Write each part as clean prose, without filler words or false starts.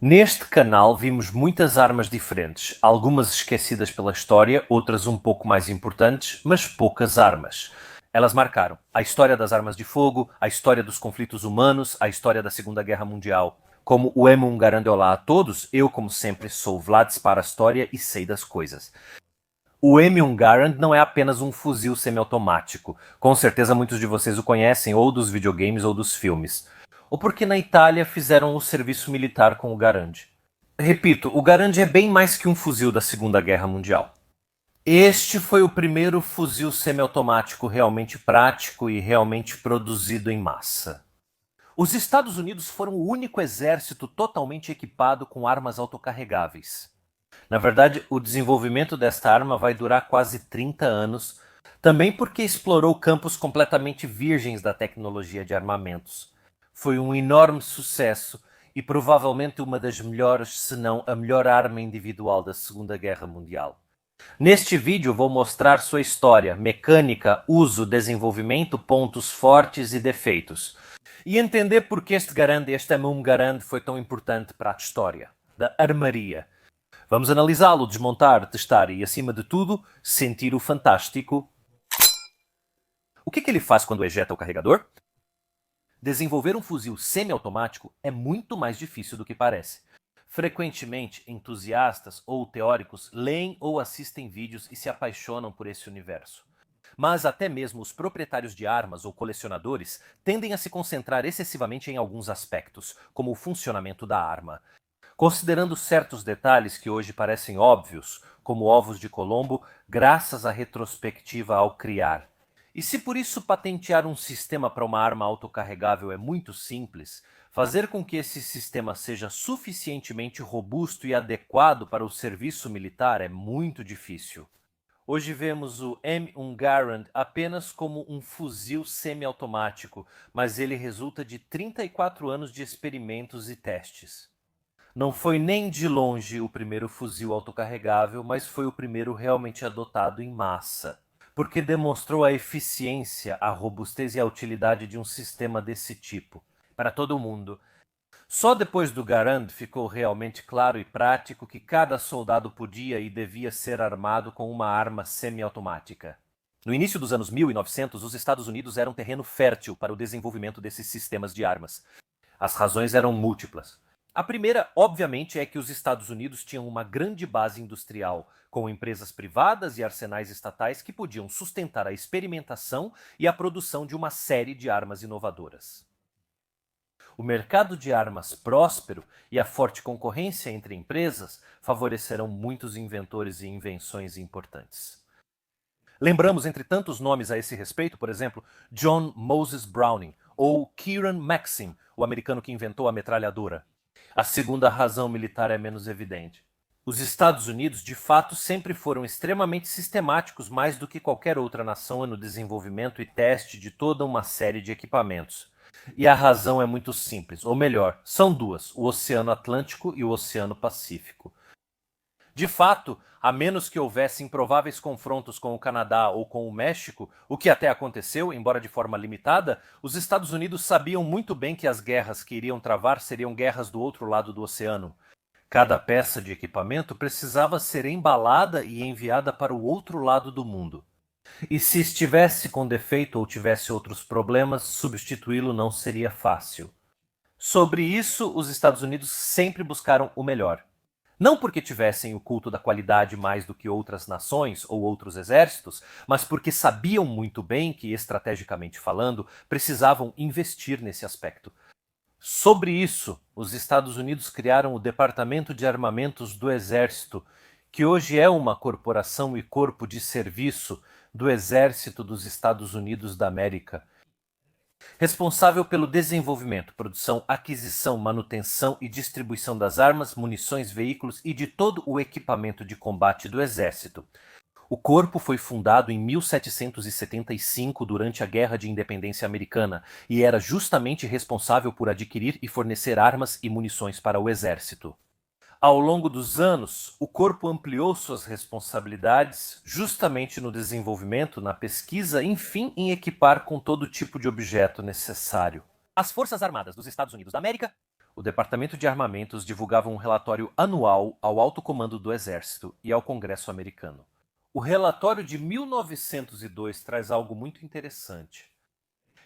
Neste canal vimos muitas armas diferentes, algumas esquecidas pela história, outras um pouco mais importantes, mas poucas armas. Elas marcaram a história das armas de fogo, a história dos conflitos humanos, a história da Segunda Guerra Mundial. Como o Emu Garand Olá a todos, eu, como sempre, sou Vlad para a história e sei das coisas. O M1 Garand não é apenas um fuzil semiautomático. Com certeza muitos de vocês o conhecem ou dos videogames ou dos filmes. Ou porque na Itália fizeram o serviço militar com o Garand. Repito, o Garand é bem mais que um fuzil da Segunda Guerra Mundial. Este foi o primeiro fuzil semiautomático realmente prático e realmente produzido em massa. Os Estados Unidos foram o único exército totalmente equipado com armas autocarregáveis. Na verdade, o desenvolvimento desta arma vai durar quase 30 anos, também porque explorou campos completamente virgens da tecnologia de armamentos. Foi um enorme sucesso e provavelmente uma das melhores, se não a melhor arma individual da Segunda Guerra Mundial. Neste vídeo vou mostrar sua história, mecânica, uso, desenvolvimento, pontos fortes e defeitos. E entender por que este Garand, este M1 Garand, foi tão importante para a história da armaria. Vamos analisá-lo, desmontar, testar e, acima de tudo, sentir o fantástico. O que ele faz quando ejeta o carregador? Desenvolver um fuzil semiautomático é muito mais difícil do que parece. Frequentemente, entusiastas ou teóricos leem ou assistem vídeos e se apaixonam por esse universo. Mas até mesmo os proprietários de armas ou colecionadores tendem a se concentrar excessivamente em alguns aspectos, como o funcionamento da arma. Considerando certos detalhes que hoje parecem óbvios, como ovos de Colombo, graças à retrospectiva ao criar. E se por isso patentear um sistema para uma arma autocarregável é muito simples, fazer com que esse sistema seja suficientemente robusto e adequado para o serviço militar é muito difícil. Hoje vemos o M1 Garand apenas como um fuzil semiautomático, mas ele resulta de 34 anos de experimentos e testes. Não foi nem de longe o primeiro fuzil autocarregável, mas foi o primeiro realmente adotado em massa, porque demonstrou a eficiência, a robustez e a utilidade de um sistema desse tipo, para todo mundo. Só depois do Garand ficou realmente claro e prático que cada soldado podia e devia ser armado com uma arma semiautomática. No início dos anos 1900, os Estados Unidos eram terreno fértil para o desenvolvimento desses sistemas de armas. As razões eram múltiplas. A primeira, obviamente, é que os Estados Unidos tinham uma grande base industrial, com empresas privadas e arsenais estatais que podiam sustentar a experimentação e a produção de uma série de armas inovadoras. O mercado de armas próspero e a forte concorrência entre empresas favorecerão muitos inventores e invenções importantes. Lembramos, entre tantos nomes a esse respeito, por exemplo, John Moses Browning ou Kieran Maxim, o americano que inventou a metralhadora. A segunda razão militar é menos evidente. Os Estados Unidos, de fato, sempre foram extremamente sistemáticos mais do que qualquer outra nação no desenvolvimento e teste de toda uma série de equipamentos. E a razão é muito simples, ou melhor, são duas, o Oceano Atlântico e o Oceano Pacífico. De fato, a menos que houvesse improváveis confrontos com o Canadá ou com o México, o que até aconteceu, embora de forma limitada, os Estados Unidos sabiam muito bem que as guerras que iriam travar seriam guerras do outro lado do oceano. Cada peça de equipamento precisava ser embalada e enviada para o outro lado do mundo. E se estivesse com defeito ou tivesse outros problemas, substituí-lo não seria fácil. Sobre isso, os Estados Unidos sempre buscaram o melhor. Não porque tivessem o culto da qualidade mais do que outras nações ou outros exércitos, mas porque sabiam muito bem que, estrategicamente falando, precisavam investir nesse aspecto. Sobre isso, os Estados Unidos criaram o Departamento de Armamentos do Exército, que hoje é uma corporação e corpo de serviço do Exército dos Estados Unidos da América, responsável pelo desenvolvimento, produção, aquisição, manutenção e distribuição das armas, munições, veículos e de todo o equipamento de combate do Exército. O corpo foi fundado em 1775 durante a Guerra de Independência Americana e era justamente responsável por adquirir e fornecer armas e munições para o Exército. Ao longo dos anos, o corpo ampliou suas responsabilidades justamente no desenvolvimento, na pesquisa, enfim, em equipar com todo tipo de objeto necessário. As Forças Armadas dos Estados Unidos da América, O Departamento de Armamentos divulgava um relatório anual ao Alto Comando do Exército e ao Congresso americano. O relatório de 1902 traz algo muito interessante.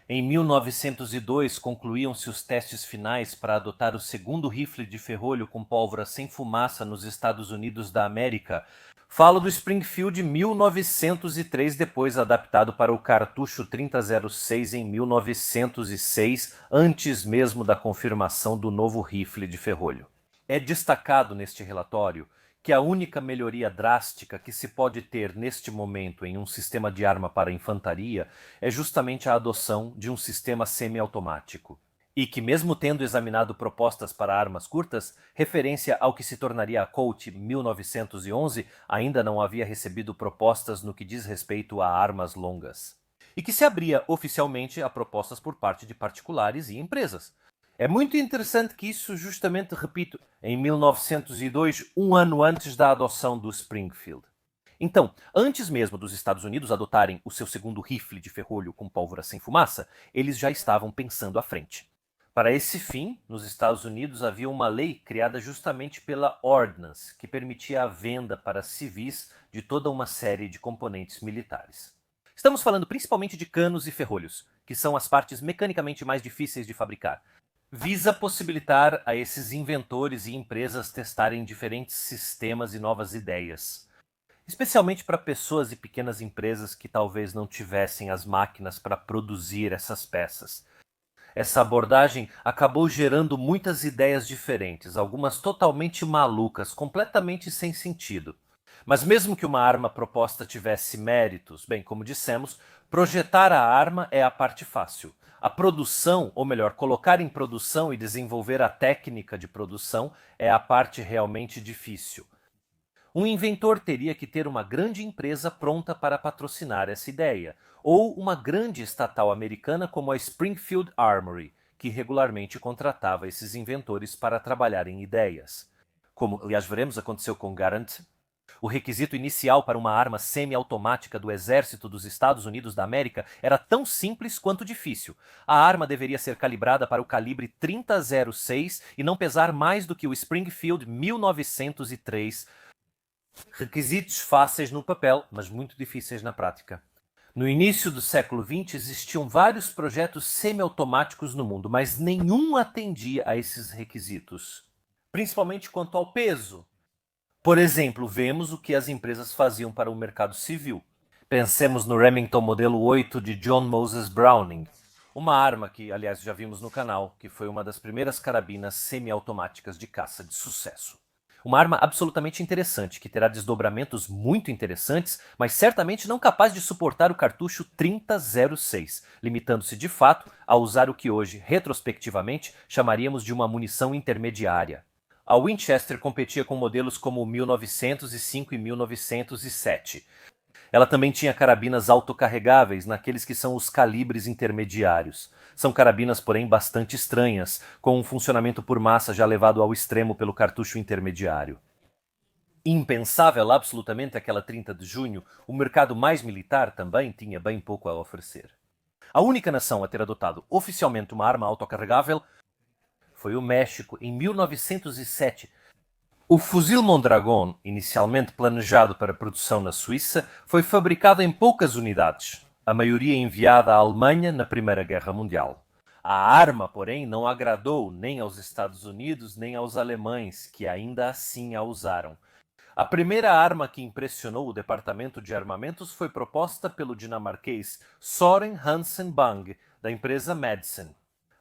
Em 1902, concluíam-se os testes finais para adotar o segundo rifle de ferrolho com pólvora sem fumaça nos Estados Unidos da América. Falo do Springfield 1903, depois adaptado para o cartucho 3006 em 1906, antes mesmo da confirmação do novo rifle de ferrolho. É destacado neste relatório que a única melhoria drástica que se pode ter neste momento em um sistema de arma para infantaria é justamente a adoção de um sistema semiautomático. E que, mesmo tendo examinado propostas para armas curtas, referência ao que se tornaria a Colt 1911, ainda não havia recebido propostas no que diz respeito a armas longas. E que se abria oficialmente a propostas por parte de particulares e empresas. É muito interessante que isso justamente, repito, em 1902, um ano antes da adoção do Springfield. Então, antes mesmo dos Estados Unidos adotarem o seu segundo rifle de ferrolho com pólvora sem fumaça, eles já estavam pensando à frente. Para esse fim, nos Estados Unidos havia uma lei criada justamente pela Ordnance, que permitia a venda para civis de toda uma série de componentes militares. Estamos falando principalmente de canos e ferrolhos, que são as partes mecanicamente mais difíceis de fabricar. Visa possibilitar a esses inventores e empresas testarem diferentes sistemas e novas ideias, especialmente para pessoas e pequenas empresas que talvez não tivessem as máquinas para produzir essas peças. Essa abordagem acabou gerando muitas ideias diferentes, algumas totalmente malucas, completamente sem sentido. Mas mesmo que uma arma proposta tivesse méritos, bem, como dissemos, projetar a arma é a parte fácil. A produção, ou melhor, colocar em produção e desenvolver a técnica de produção é a parte realmente difícil. Um inventor teria que ter uma grande empresa pronta para patrocinar essa ideia, ou uma grande estatal americana como a Springfield Armory, que regularmente contratava esses inventores para trabalhar em ideias. Como, aliás, veremos, aconteceu com Garand. O requisito inicial para uma arma semiautomática do Exército dos Estados Unidos da América era tão simples quanto difícil. A arma deveria ser calibrada para o calibre 3006 e não pesar mais do que o Springfield 1903. Requisitos fáceis no papel, mas muito difíceis na prática. No início do século XX existiam vários projetos semiautomáticos no mundo, mas nenhum atendia a esses requisitos, principalmente quanto ao peso. Por exemplo, vemos o que as empresas faziam para o mercado civil. Pensemos no Remington modelo 8 de John Moses Browning, uma arma que, aliás, já vimos no canal, que foi uma das primeiras carabinas semiautomáticas de caça de sucesso. Uma arma absolutamente interessante, que terá desdobramentos muito interessantes, mas certamente não capaz de suportar o cartucho 3006, limitando-se de fato a usar o que hoje, retrospectivamente, chamaríamos de uma munição intermediária. A Winchester competia com modelos como o 1905 e 1907. Ela também tinha carabinas autocarregáveis, naqueles que são os calibres intermediários. São carabinas, porém, bastante estranhas, com um funcionamento por massa já levado ao extremo pelo cartucho intermediário. Impensável absolutamente aquela 30 de junho, o mercado mais militar também tinha bem pouco a oferecer. A única nação a ter adotado oficialmente uma arma autocarregável foi o México, em 1907. O fuzil Mondragon, inicialmente planejado para produção na Suíça, foi fabricado em poucas unidades, a maioria enviada à Alemanha na Primeira Guerra Mundial. A arma, porém, não agradou nem aos Estados Unidos nem aos alemães, que ainda assim a usaram. A primeira arma que impressionou o Departamento de Armamentos foi proposta pelo dinamarquês Søren Hansen Bang, da empresa Madsen.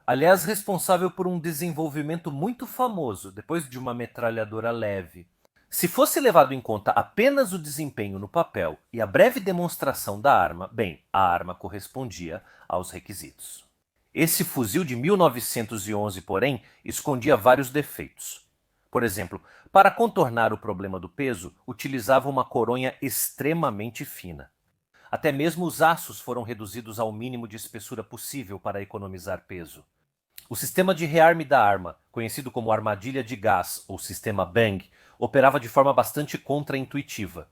Aliás, responsável por um desenvolvimento muito famoso depois de uma metralhadora leve. Se fosse levado em conta apenas o desempenho no papel e a breve demonstração da arma, bem, a arma correspondia aos requisitos. Esse fuzil de 1911, porém, escondia vários defeitos. Por exemplo, para contornar o problema do peso, utilizava uma coronha extremamente fina. Até mesmo os aços foram reduzidos ao mínimo de espessura possível para economizar peso. O sistema de rearme da arma, conhecido como armadilha de gás ou sistema Bang, operava de forma bastante contraintuitiva.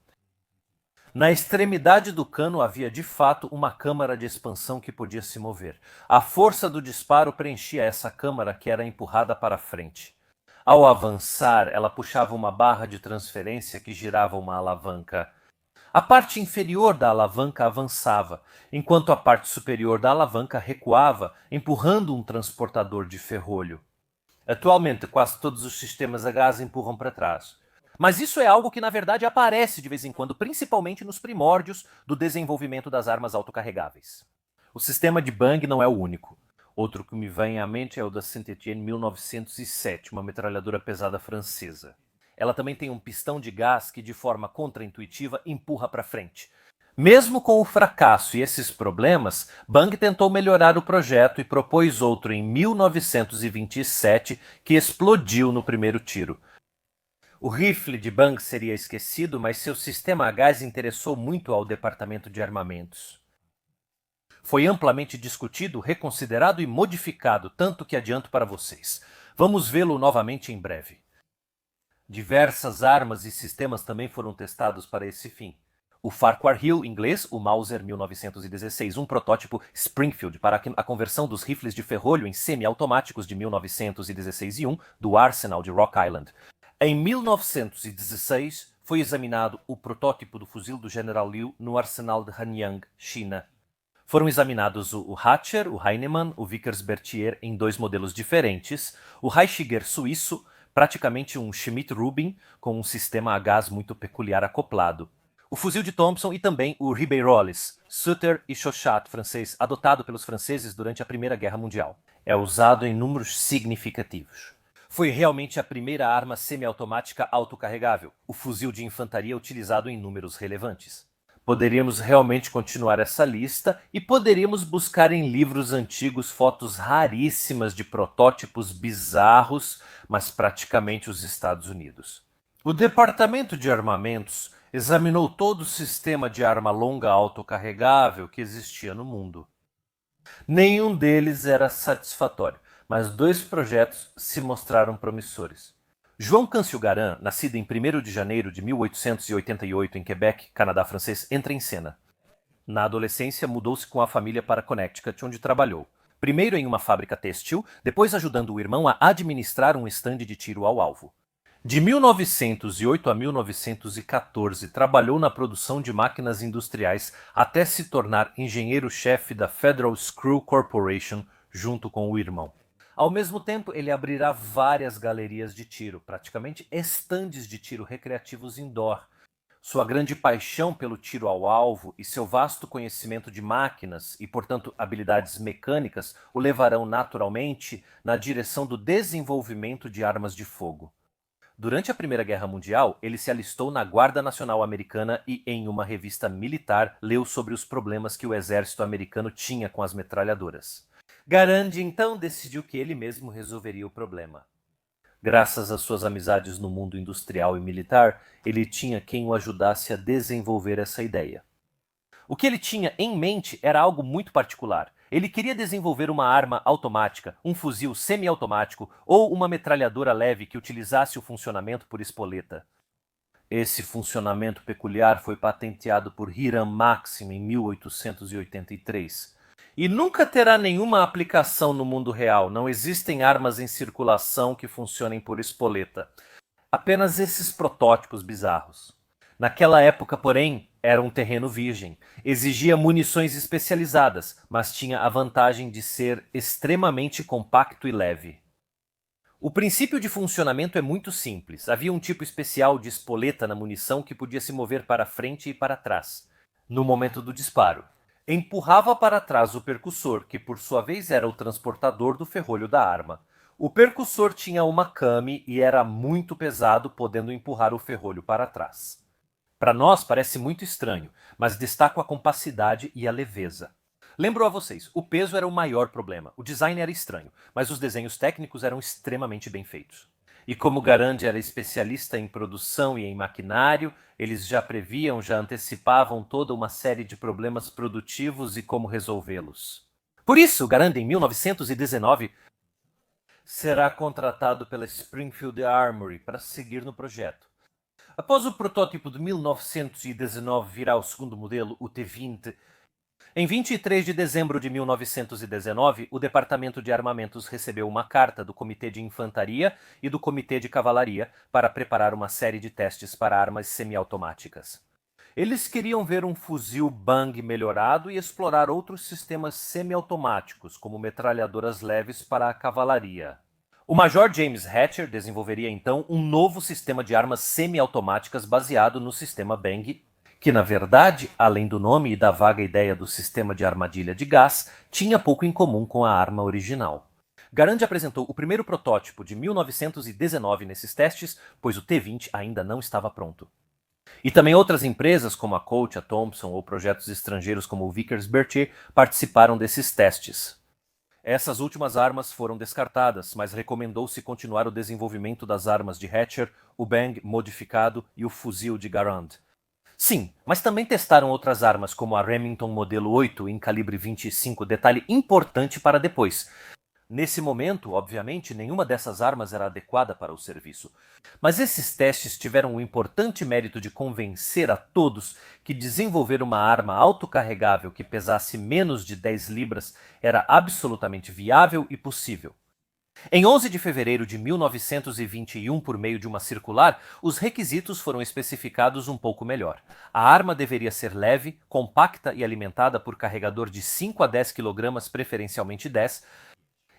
Na extremidade do cano havia de fato uma câmara de expansão que podia se mover. A força do disparo preenchia essa câmara que era empurrada para frente. Ao avançar, ela puxava uma barra de transferência que girava uma alavanca. A parte inferior da alavanca avançava, enquanto a parte superior da alavanca recuava, empurrando um transportador de ferrolho. Atualmente, quase todos os sistemas a gás empurram para trás. Mas isso é algo que, na verdade, aparece de vez em quando, principalmente nos primórdios do desenvolvimento das armas autocarregáveis. O sistema de Bang não é o único. Outro que me vem à mente é o da Saint-Étienne 1907, uma metralhadora pesada francesa. Ela também tem um pistão de gás que, de forma contraintuitiva, empurra para frente. Mesmo com o fracasso e esses problemas, Bang tentou melhorar o projeto e propôs outro em 1927 que explodiu no primeiro tiro. O rifle de Bang seria esquecido, mas seu sistema a gás interessou muito ao Departamento de Armamentos. Foi amplamente discutido, reconsiderado e modificado, tanto que adianto para vocês. Vamos vê-lo novamente em breve. Diversas armas e sistemas também foram testados para esse fim. O Farquhar Hill inglês, o Mauser 1916, um protótipo Springfield para a conversão dos rifles de ferrolho em semiautomáticos de 1916 e 1 do Arsenal de Rock Island. Em 1916 foi examinado o protótipo do fuzil do General Liu no arsenal de Hanyang, China. Foram examinados o Hatcher, o Heinemann, o Vickers-Berthier em dois modelos diferentes, o Reichiger suíço, praticamente um Schmidt-Rubin com um sistema a gás muito peculiar acoplado, o fuzil de Thompson e também o Ribeyrolles, Sutter e Chauchat francês, adotado pelos franceses durante a Primeira Guerra Mundial. É usado em números significativos. Foi realmente a primeira arma semiautomática autocarregável, o fuzil de infantaria utilizado em números relevantes. Poderíamos realmente continuar essa lista e poderíamos buscar em livros antigos fotos raríssimas de protótipos bizarros, mas praticamente os Estados Unidos. O Departamento de Armamentos examinou todo o sistema de arma longa autocarregável que existia no mundo. Nenhum deles era satisfatório, mas dois projetos se mostraram promissores. João Canciu-Garan, nascido em 1º de janeiro de 1888 em Quebec, Canadá francês, entra em cena. Na adolescência, mudou-se com a família para Connecticut, onde trabalhou. Primeiro em uma fábrica têxtil, depois ajudando o irmão a administrar um estande de tiro ao alvo. De 1908 a 1914, trabalhou na produção de máquinas industriais até se tornar engenheiro-chefe da Federal Screw Corporation, junto com o irmão. Ao mesmo tempo, ele abrirá várias galerias de tiro, praticamente estandes de tiro recreativos indoor. Sua grande paixão pelo tiro ao alvo e seu vasto conhecimento de máquinas e, portanto, habilidades mecânicas o levarão naturalmente na direção do desenvolvimento de armas de fogo. Durante a Primeira Guerra Mundial, ele se alistou na Guarda Nacional Americana e, em uma revista militar, leu sobre os problemas que o exército americano tinha com as metralhadoras. Garand então decidiu que ele mesmo resolveria o problema. Graças às suas amizades no mundo industrial e militar, ele tinha quem o ajudasse a desenvolver essa ideia. O que ele tinha em mente era algo muito particular. Ele queria desenvolver uma arma automática, um fuzil semiautomático ou uma metralhadora leve que utilizasse o funcionamento por espoleta. Esse funcionamento peculiar foi patenteado por Hiram Maxim em 1883. E nunca terá nenhuma aplicação no mundo real. Não existem armas em circulação que funcionem por espoleta. Apenas esses protótipos bizarros. Naquela época, porém, era um terreno virgem. Exigia munições especializadas, mas tinha a vantagem de ser extremamente compacto e leve. O princípio de funcionamento é muito simples. Havia um tipo especial de espoleta na munição que podia se mover para frente e para trás, no momento do disparo. Empurrava para trás o percussor, que por sua vez era o transportador do ferrolho da arma. O percussor tinha uma came e era muito pesado, podendo empurrar o ferrolho para trás. Para nós parece muito estranho, mas destaco a compacidade e a leveza. Lembro a vocês, o peso era o maior problema, o design era estranho, mas os desenhos técnicos eram extremamente bem feitos. E como Garand era especialista em produção e em maquinário, eles já previam, já antecipavam toda uma série de problemas produtivos e como resolvê-los. Por isso, Garand, em 1919, será contratado pela Springfield Armory para seguir no projeto. Após o protótipo de 1919 virar o segundo modelo, o T-20, em 23 de dezembro de 1919, o Departamento de Armamentos recebeu uma carta do Comitê de Infantaria e do Comitê de Cavalaria para preparar uma série de testes para armas semiautomáticas. Eles queriam ver um fuzil Bang melhorado e explorar outros sistemas semiautomáticos, como metralhadoras leves para a cavalaria. O Major James Hatcher desenvolveria então um novo sistema de armas semiautomáticas baseado no sistema Bang, que na verdade, além do nome e da vaga ideia do sistema de armadilha de gás, tinha pouco em comum com a arma original. Garand apresentou o primeiro protótipo de 1919 nesses testes, pois o T-20 ainda não estava pronto. E também outras empresas como a Colt, a Thompson ou projetos estrangeiros como o Vickers-Berthier participaram desses testes. Essas últimas armas foram descartadas, mas recomendou-se continuar o desenvolvimento das armas de Hatcher, o Bang modificado e o fuzil de Garand. Sim, mas também testaram outras armas como a Remington Modelo 8 em calibre 25, detalhe importante para depois. Nesse momento, obviamente, nenhuma dessas armas era adequada para o serviço. Mas esses testes tiveram o importante mérito de convencer a todos que desenvolver uma arma autocarregável que pesasse menos de 10 libras era absolutamente viável e possível. Em 11 de fevereiro de 1921, por meio de uma circular, os requisitos foram especificados um pouco melhor. A arma deveria ser leve, compacta e alimentada por carregador de 5 a 10 kg, preferencialmente 10.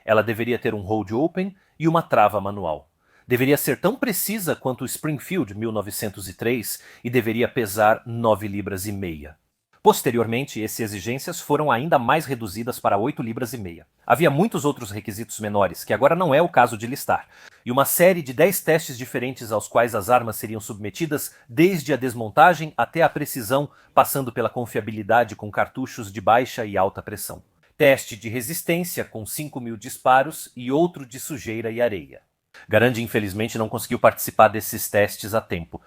Ela deveria ter um hold open e uma trava manual. Deveria ser tão precisa quanto o Springfield 1903 e deveria pesar 9 libras e meia. Posteriormente, essas exigências foram ainda mais reduzidas para 8 libras e meia. Havia muitos outros requisitos menores, que agora não é o caso de listar, e uma série de 10 testes diferentes aos quais as armas seriam submetidas, desde a desmontagem até a precisão, passando pela confiabilidade com cartuchos de baixa e alta pressão. Teste de resistência com 5.000 disparos e outro de sujeira e areia. Garand infelizmente não conseguiu participar desses testes a tempo.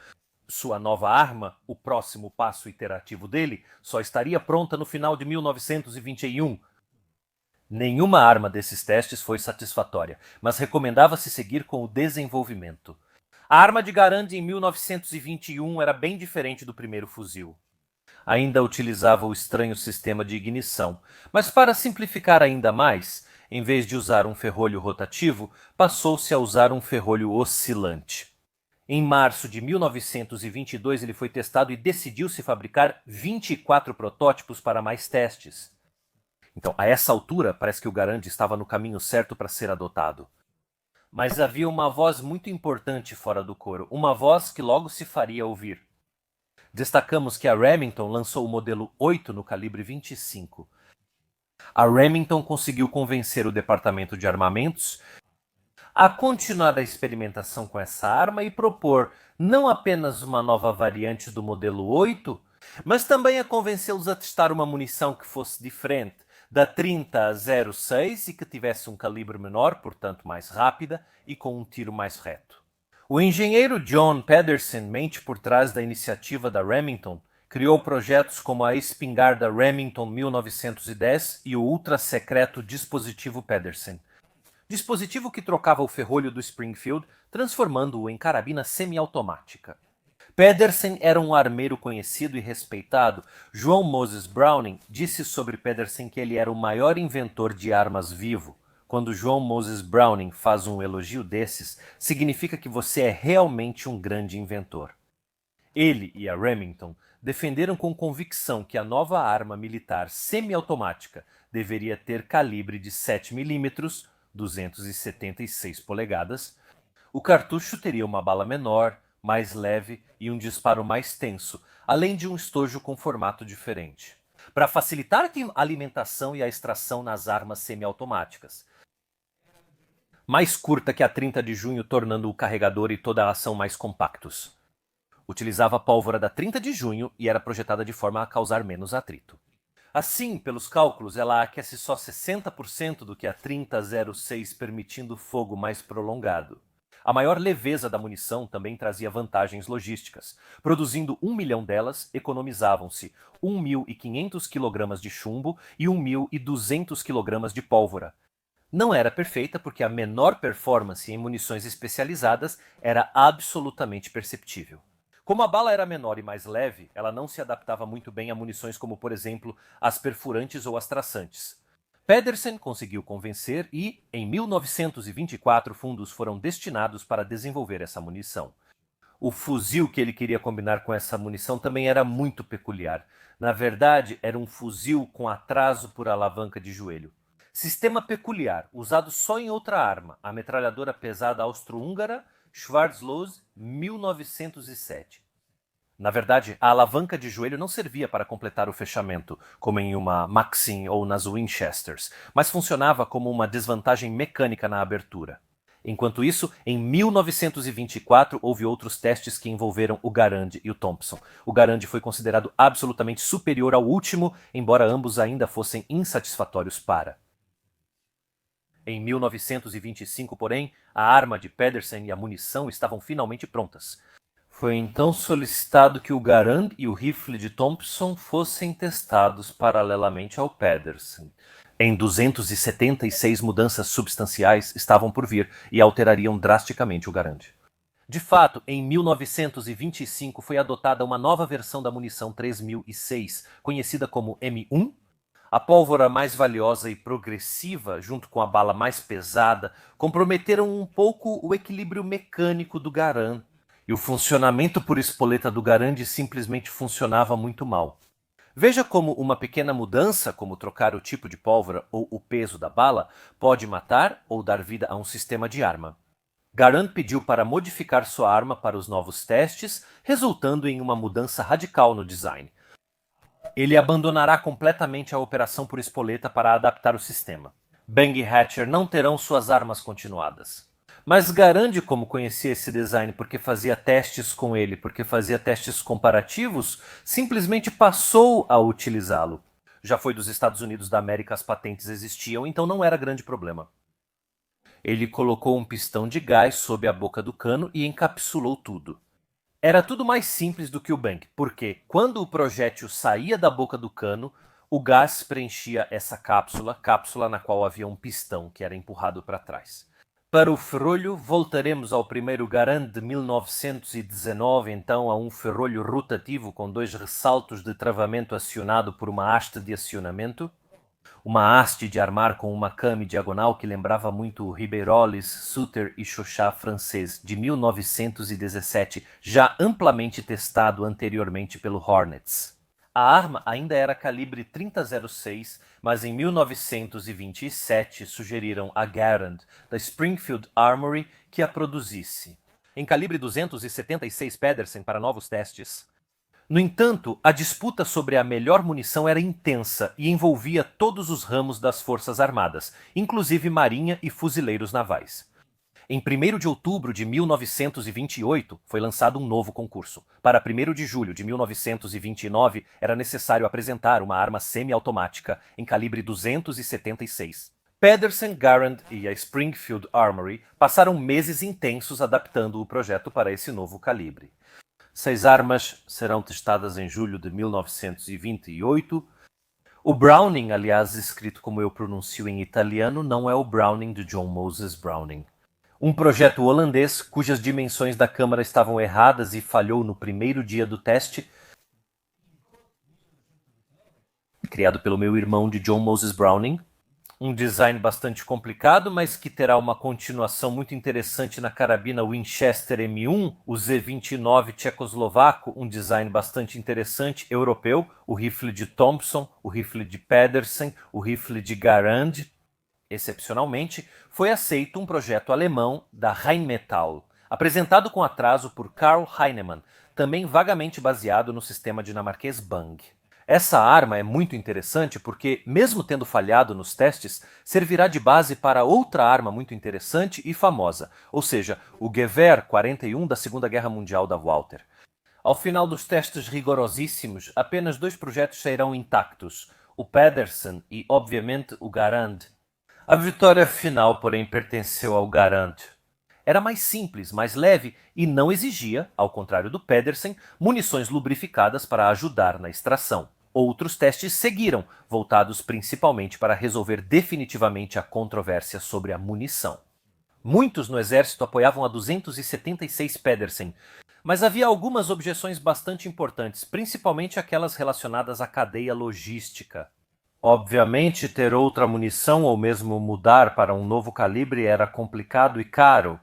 Sua nova arma, o próximo passo iterativo dele, só estaria pronta no final de 1921. Nenhuma arma desses testes foi satisfatória, mas recomendava-se seguir com o desenvolvimento. A arma de Garand em 1921 era bem diferente do primeiro fuzil. Ainda utilizava o estranho sistema de ignição, mas para simplificar ainda mais, em vez de usar um ferrolho rotativo, passou-se a usar um ferrolho oscilante. Em março de 1922 ele foi testado e decidiu-se fabricar 24 protótipos para mais testes. Então, a essa altura, parece que o Garand estava no caminho certo para ser adotado. Mas havia uma voz muito importante fora do coro, uma voz que logo se faria ouvir. Destacamos que a Remington lançou o modelo 8 no calibre 25. A Remington conseguiu convencer o Departamento de Armamentos a continuar a experimentação com essa arma e propor não apenas uma nova variante do modelo 8, mas também a convencê-los a testar uma munição que fosse diferente, da 30-06 e que tivesse um calibre menor, portanto mais rápida e com um tiro mais reto. O engenheiro John Pedersen, mente por trás da iniciativa da Remington, criou projetos como a espingarda Remington 1910 e o ultra-secreto dispositivo Pedersen. Dispositivo que trocava o ferrolho do Springfield, transformando-o em carabina semiautomática. Pedersen era um armeiro conhecido e respeitado. João Moses Browning disse sobre Pedersen que ele era o maior inventor de armas vivo. Quando João Moses Browning faz um elogio desses, significa que você é realmente um grande inventor. Ele e a Remington defenderam com convicção que a nova arma militar semiautomática deveria ter calibre de 7 mm, 276 polegadas. O cartucho teria uma bala menor, mais leve e um disparo mais tenso, além de um estojo com formato diferente, para facilitar a alimentação e a extração nas armas semiautomáticas. Mais curta que a 30 de junho, tornando o carregador e toda a ação mais compactos. Utilizava a pólvora da 30 de junho e era projetada de forma a causar menos atrito. Assim, pelos cálculos, ela aquece só 60% do que a 30-06, permitindo fogo mais prolongado. A maior leveza da munição também trazia vantagens logísticas. Produzindo 1 milhão delas, economizavam-se 1.500 kg de chumbo e 1.200 kg de pólvora. Não era perfeita porque a menor performance em munições especializadas era absolutamente perceptível. Como a bala era menor e mais leve, ela não se adaptava muito bem a munições como, por exemplo, as perfurantes ou as traçantes. Pedersen conseguiu convencer e, em 1924, fundos foram destinados para desenvolver essa munição. O fuzil que ele queria combinar com essa munição também era muito peculiar. Na verdade, era um fuzil com atraso por alavanca de joelho. Sistema peculiar, usado só em outra arma, a metralhadora pesada austro-húngara Schwarzlose 1907. Na verdade, a alavanca de joelho não servia para completar o fechamento, como em uma Maxim ou nas Winchesters, mas funcionava como uma desvantagem mecânica na abertura. Enquanto isso, em 1924 houve outros testes que envolveram o Garand e o Thompson. O Garand foi considerado absolutamente superior ao último, embora ambos ainda fossem insatisfatórios para. Em 1925, porém, a arma de Pedersen e a munição estavam finalmente prontas. Foi então solicitado que o Garand e o rifle de Thompson fossem testados paralelamente ao Pedersen. Em 276 mudanças substanciais estavam por vir e alterariam drasticamente o Garand. De fato, em 1925 foi adotada uma nova versão da munição 3006, conhecida como M1. A pólvora mais valiosa e progressiva, junto com a bala mais pesada, comprometeram um pouco o equilíbrio mecânico do Garand. E o funcionamento por espoleta do Garand simplesmente funcionava muito mal. Veja como uma pequena mudança, como trocar o tipo de pólvora ou o peso da bala, pode matar ou dar vida a um sistema de arma. Garand pediu para modificar sua arma para os novos testes, resultando em uma mudança radical no design. Ele abandonará completamente a operação por espoleta para adaptar o sistema. Bang e Hatcher não terão suas armas continuadas. Mas Garand, como conhecia esse design porque fazia testes com ele, porque fazia testes comparativos, simplesmente passou a utilizá-lo. Já foi dos Estados Unidos da América, as patentes existiam, então não era grande problema. Ele colocou um pistão de gás sob a boca do cano e encapsulou tudo. Era tudo mais simples do que o Bang, porque quando o projétil saía da boca do cano, o gás preenchia essa cápsula na qual havia um pistão que era empurrado para trás. Para o ferrolho, voltaremos ao primeiro Garand de 1919, então a um ferrolho rotativo com 2 ressaltos de travamento acionado por uma haste de acionamento. Uma haste de armar com uma came diagonal que lembrava muito o Ribeiroles, Suter e Chauchat francês, de 1917, já amplamente testado anteriormente pelo Hornets. A arma ainda era calibre 30.06, mas em 1927 sugeriram a Garand, da Springfield Armory, que a produzisse. Em calibre 276 Pedersen para novos testes. No entanto, a disputa sobre a melhor munição era intensa e envolvia todos os ramos das Forças Armadas, inclusive marinha e fuzileiros navais. Em 1º de outubro de 1928, foi lançado um novo concurso. Para 1º de julho de 1929, era necessário apresentar uma arma semiautomática em calibre 276. Pedersen, Garand e a Springfield Armory passaram meses intensos adaptando o projeto para esse novo calibre. 6 armas serão testadas em julho de 1928. O Browning, aliás, escrito como eu pronuncio em italiano, não é o Browning de John Moses Browning. Um projeto holandês cujas dimensões da câmara estavam erradas e falhou no primeiro dia do teste, criado pelo meu irmão de John Moses Browning. Um design bastante complicado, mas que terá uma continuação muito interessante na carabina Winchester M1, o Z29 tchecoslovaco, um design bastante interessante europeu, o rifle de Thompson, o rifle de Pedersen, o rifle de Garand. Excepcionalmente, foi aceito um projeto alemão da Rheinmetall, apresentado com atraso por Karl Heinemann, também vagamente baseado no sistema dinamarquês Bang. Essa arma é muito interessante porque, mesmo tendo falhado nos testes, servirá de base para outra arma muito interessante e famosa, ou seja, o Gewehr 41 da Segunda Guerra Mundial da Walther. Ao final dos testes rigorosíssimos, apenas 2 projetos sairão intactos, o Pedersen e, obviamente, o Garand. A vitória final, porém, pertenceu ao Garand. Era mais simples, mais leve e não exigia, ao contrário do Pedersen, munições lubrificadas para ajudar na extração. Outros testes seguiram, voltados principalmente para resolver definitivamente a controvérsia sobre a munição. Muitos no exército apoiavam a 276 Pedersen, Mas havia algumas objeções bastante importantes, principalmente aquelas relacionadas à cadeia logística. Obviamente, ter outra munição ou mesmo mudar para um novo calibre era complicado e caro.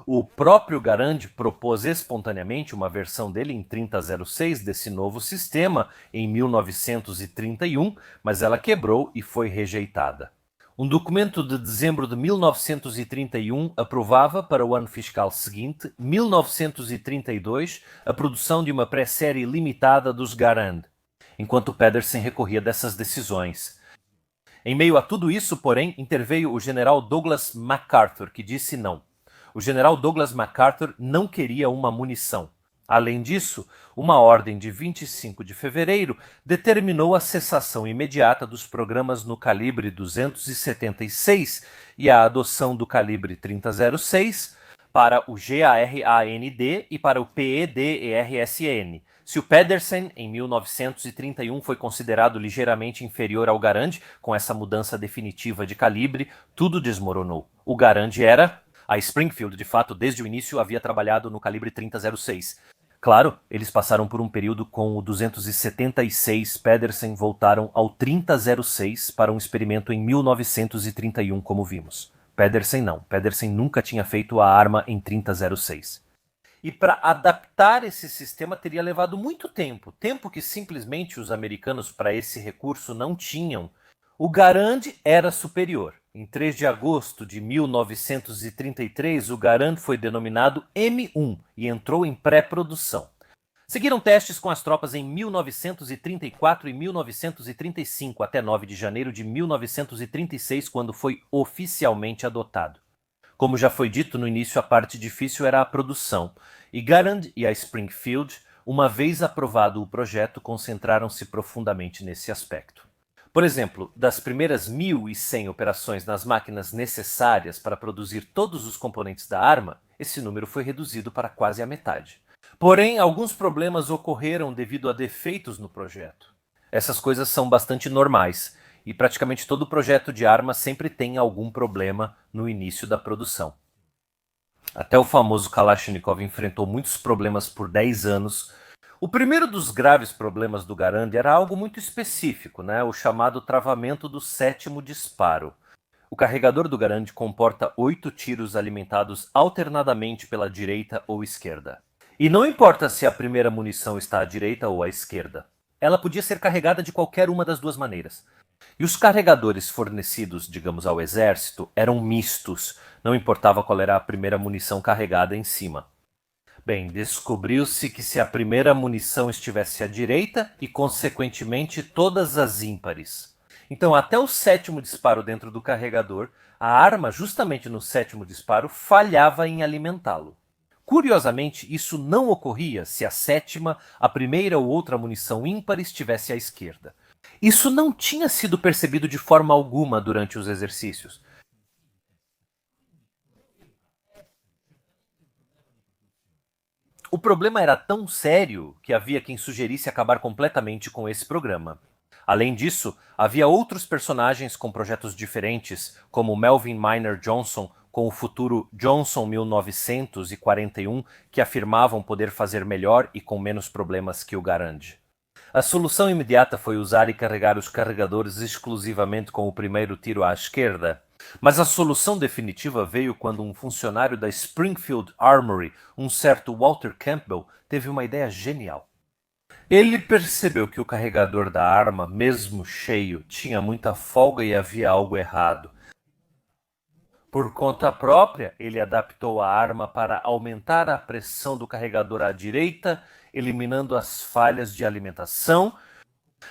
O próprio Garand propôs espontaneamente uma versão dele em 3006 desse novo sistema em 1931, mas ela quebrou e foi rejeitada. Um documento de dezembro de 1931 aprovava para o ano fiscal seguinte, 1932, a produção de uma pré-série limitada dos Garand, enquanto Pedersen recorria dessas decisões. Em meio a tudo isso, porém, interveio o general Douglas MacArthur, que disse não. O general Douglas MacArthur não queria uma munição. Além disso, uma ordem de 25 de fevereiro determinou a cessação imediata dos programas no calibre 276 e a adoção do calibre 3006 para o GARAND e para o PEDERSN. Se o Pedersen, em 1931, foi considerado ligeiramente inferior ao Garand, com essa mudança definitiva de calibre, tudo desmoronou. O Garand era... A Springfield, de fato, desde o início havia trabalhado no calibre 3006. Claro, eles passaram por um período com o 276 Pedersen, voltaram ao 3006 para um experimento em 1931, como vimos. Pedersen não. Pedersen nunca tinha feito a arma em 3006. E para adaptar esse sistema teria levado muito tempo, tempo que simplesmente os americanos para esse recurso não tinham. O Garand era superior. Em 3 de agosto de 1933, o Garand foi denominado M1 e entrou em pré-produção. Seguiram testes com as tropas em 1934 e 1935, até 9 de janeiro de 1936, quando foi oficialmente adotado. Como já foi dito no início, a parte difícil era a produção, e Garand e a Springfield, uma vez aprovado o projeto, concentraram-se profundamente nesse aspecto. Por exemplo, das primeiras 1.100 operações nas máquinas necessárias para produzir todos os componentes da arma, esse número foi reduzido para quase a metade. Porém, alguns problemas ocorreram devido a defeitos no projeto. Essas coisas são bastante normais, e praticamente todo projeto de arma sempre tem algum problema no início da produção. Até o famoso Kalashnikov enfrentou muitos problemas por 10 anos. O primeiro dos graves problemas do Garand era algo muito específico, o chamado travamento do 7º disparo. O carregador do Garand comporta 8 tiros alimentados alternadamente pela direita ou esquerda. E não importa se a primeira munição está à direita ou à esquerda, ela podia ser carregada de qualquer uma das duas maneiras. E os carregadores fornecidos, digamos, ao exército, eram mistos, não importava qual era a primeira munição carregada em cima. Bem, descobriu-se que se a primeira munição estivesse à direita e, consequentemente, todas as ímpares. Então, até o 7º disparo dentro do carregador, a arma, justamente no 7º disparo, falhava em alimentá-lo. Curiosamente, isso não ocorria se a 7ª, a primeira ou outra munição ímpar estivesse à esquerda. Isso não tinha sido percebido de forma alguma durante os exercícios. O problema era tão sério que havia quem sugerisse acabar completamente com esse programa. Além disso, havia outros personagens com projetos diferentes, como Melvin Miner Johnson com o futuro Johnson 1941, que afirmavam poder fazer melhor e com menos problemas que o Garand. A solução imediata foi usar e carregar os carregadores exclusivamente com o primeiro tiro à esquerda. Mas a solução definitiva veio quando um funcionário da Springfield Armory, um certo Walter Campbell, teve uma ideia genial. Ele percebeu que o carregador da arma, mesmo cheio, tinha muita folga e havia algo errado. Por conta própria, ele adaptou a arma para aumentar a pressão do carregador à direita, eliminando as falhas de alimentação.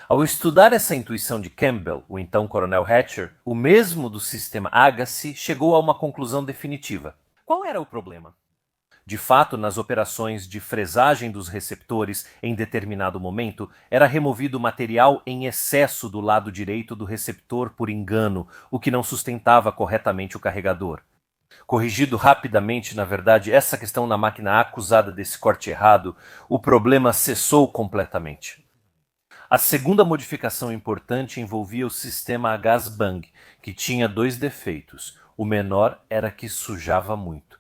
Ao estudar essa intuição de Campbell, o então coronel Hatcher, o mesmo do sistema Agassi, chegou a uma conclusão definitiva. Qual era o problema? De fato, nas operações de fresagem dos receptores, em determinado momento, era removido material em excesso do lado direito do receptor por engano, o que não sustentava corretamente o carregador. Corrigido rapidamente, na verdade, essa questão na máquina acusada desse corte errado, o problema cessou completamente. A segunda modificação importante envolvia o sistema a gás Bang, que tinha 2 defeitos. O menor era que sujava muito.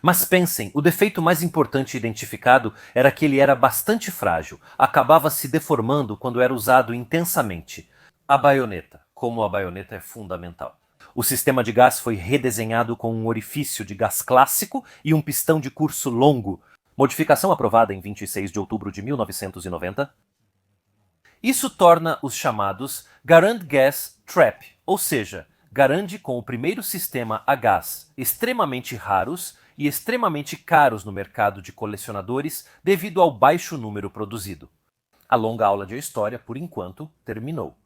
Mas pensem, o defeito mais importante identificado era que ele era bastante frágil, acabava se deformando quando era usado intensamente. A baioneta. Como a baioneta é fundamental. O sistema de gás foi redesenhado com um orifício de gás clássico e um pistão de curso longo, modificação aprovada em 26 de outubro de 1990. Isso torna os chamados Garand Gas Trap, ou seja, Garand com o primeiro sistema a gás, extremamente raros e extremamente caros no mercado de colecionadores devido ao baixo número produzido. A longa aula de história, por enquanto, terminou.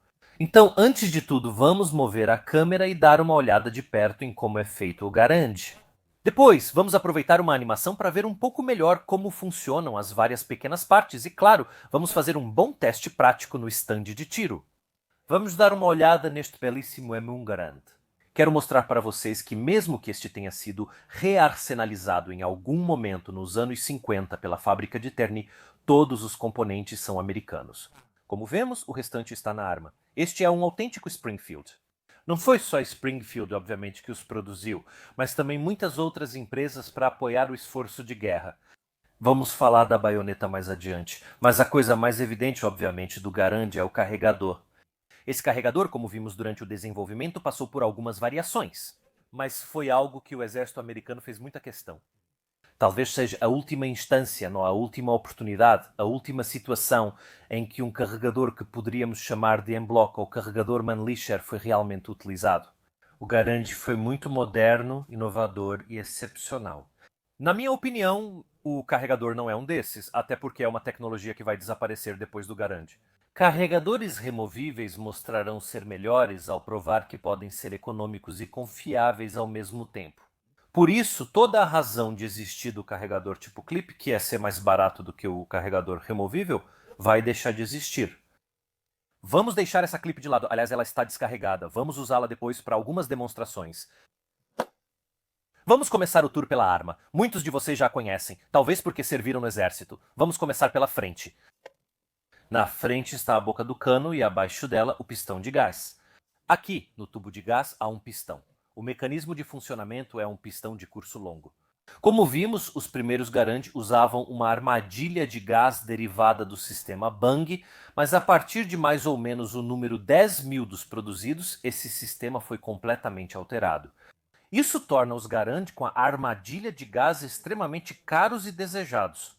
Então, antes de tudo, vamos mover a câmera e dar uma olhada de perto em como é feito o Garand. Depois, vamos aproveitar uma animação para ver um pouco melhor como funcionam as várias pequenas partes e, claro, vamos fazer um bom teste prático no stand de tiro. Vamos dar uma olhada neste belíssimo M1 Garand. Quero mostrar para vocês que mesmo que este tenha sido rearsenalizado em algum momento nos anos 50 pela fábrica de Terni, todos os componentes são americanos. Como vemos, o restante está na arma. Este é um autêntico Springfield. Não foi só Springfield, obviamente, que os produziu, mas também muitas outras empresas para apoiar o esforço de guerra. Vamos falar da baioneta mais adiante, mas a coisa mais evidente, obviamente, do Garand é o carregador. Esse carregador, como vimos durante o desenvolvimento, passou por algumas variações, mas foi algo que o exército americano fez muita questão. Talvez seja a última instância, não a última oportunidade, a última situação em que um carregador que poderíamos chamar de M-Block ou carregador Mannlicher foi realmente utilizado. O Garand foi muito moderno, inovador e excepcional. Na minha opinião, o carregador não é um desses, até porque é uma tecnologia que vai desaparecer depois do Garand. Carregadores removíveis mostrarão ser melhores ao provar que podem ser econômicos e confiáveis ao mesmo tempo. Por isso, toda a razão de existir do carregador tipo clip, que é ser mais barato do que o carregador removível, vai deixar de existir. Vamos deixar essa clip de lado, aliás, ela está descarregada. Vamos usá-la depois para algumas demonstrações. Vamos começar o tour pela arma. Muitos de vocês já a conhecem, talvez porque serviram no exército. Vamos começar pela frente. Na frente está a boca do cano e abaixo dela o pistão de gás. Aqui, no tubo de gás, há um pistão. O mecanismo de funcionamento é um pistão de curso longo. Como vimos, os primeiros Garand usavam uma armadilha de gás derivada do sistema Bang, mas a partir de mais ou menos o número 10.000 dos produzidos, esse sistema foi completamente alterado. Isso torna os Garand com a armadilha de gás extremamente caros e desejados.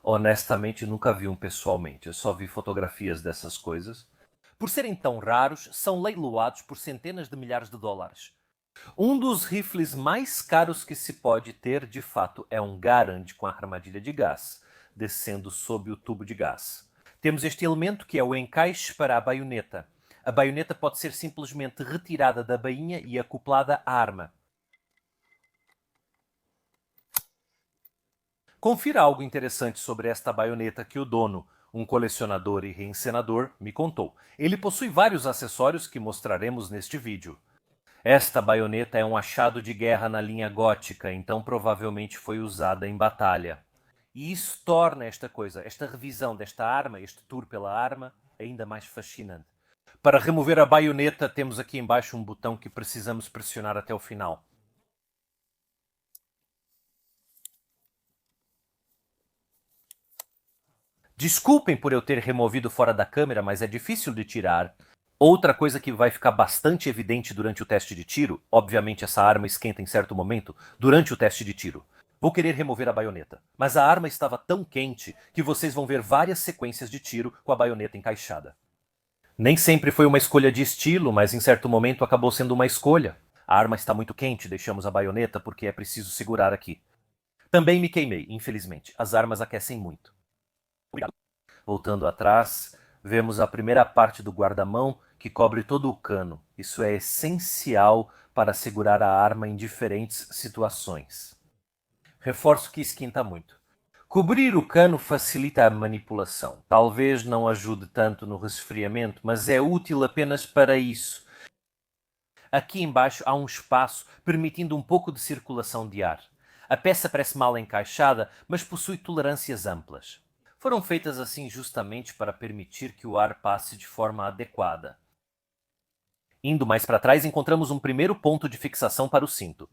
Honestamente, nunca vi um pessoalmente, eu só vi fotografias dessas coisas. Por serem tão raros, são leiloados por centenas de milhares de dólares. Um dos rifles mais caros que se pode ter, de fato, é um Garand com a armadilha de gás, descendo sob o tubo de gás. Temos este elemento que é o encaixe para a baioneta. A baioneta pode ser simplesmente retirada da bainha e acoplada à arma. Confira algo interessante sobre esta baioneta que o dono, um colecionador e reencenador, me contou. Ele possui vários acessórios que mostraremos neste vídeo. Esta baioneta é um achado de guerra na linha gótica, então provavelmente foi usada em batalha. E isso torna esta revisão desta arma, este tour pela arma, ainda mais fascinante. Para remover a baioneta, temos aqui embaixo um botão que precisamos pressionar até o final. Desculpem por eu ter removido fora da câmera, mas é difícil de tirar. Outra coisa que vai ficar bastante evidente durante o teste de tiro, obviamente essa arma esquenta em certo momento, durante o teste de tiro. Vou querer remover a baioneta, mas a arma estava tão quente que vocês vão ver várias sequências de tiro com a baioneta encaixada. Nem sempre foi uma escolha de estilo, mas em certo momento acabou sendo uma escolha. A arma está muito quente, deixamos a baioneta porque é preciso segurar aqui. Também me queimei, infelizmente. As armas aquecem muito. Obrigado. Voltando atrás, vemos a primeira parte do guarda-mão que cobre todo o cano. Isso é essencial para segurar a arma em diferentes situações. Reforço que esquenta muito. Cobrir o cano facilita a manipulação. Talvez não ajude tanto no resfriamento, mas é útil apenas para isso. Aqui embaixo há um espaço permitindo um pouco de circulação de ar. A peça parece mal encaixada, mas possui tolerâncias amplas. Foram feitas assim justamente para permitir que o ar passe de forma adequada. Indo mais para trás, encontramos um primeiro ponto de fixação para o cinto.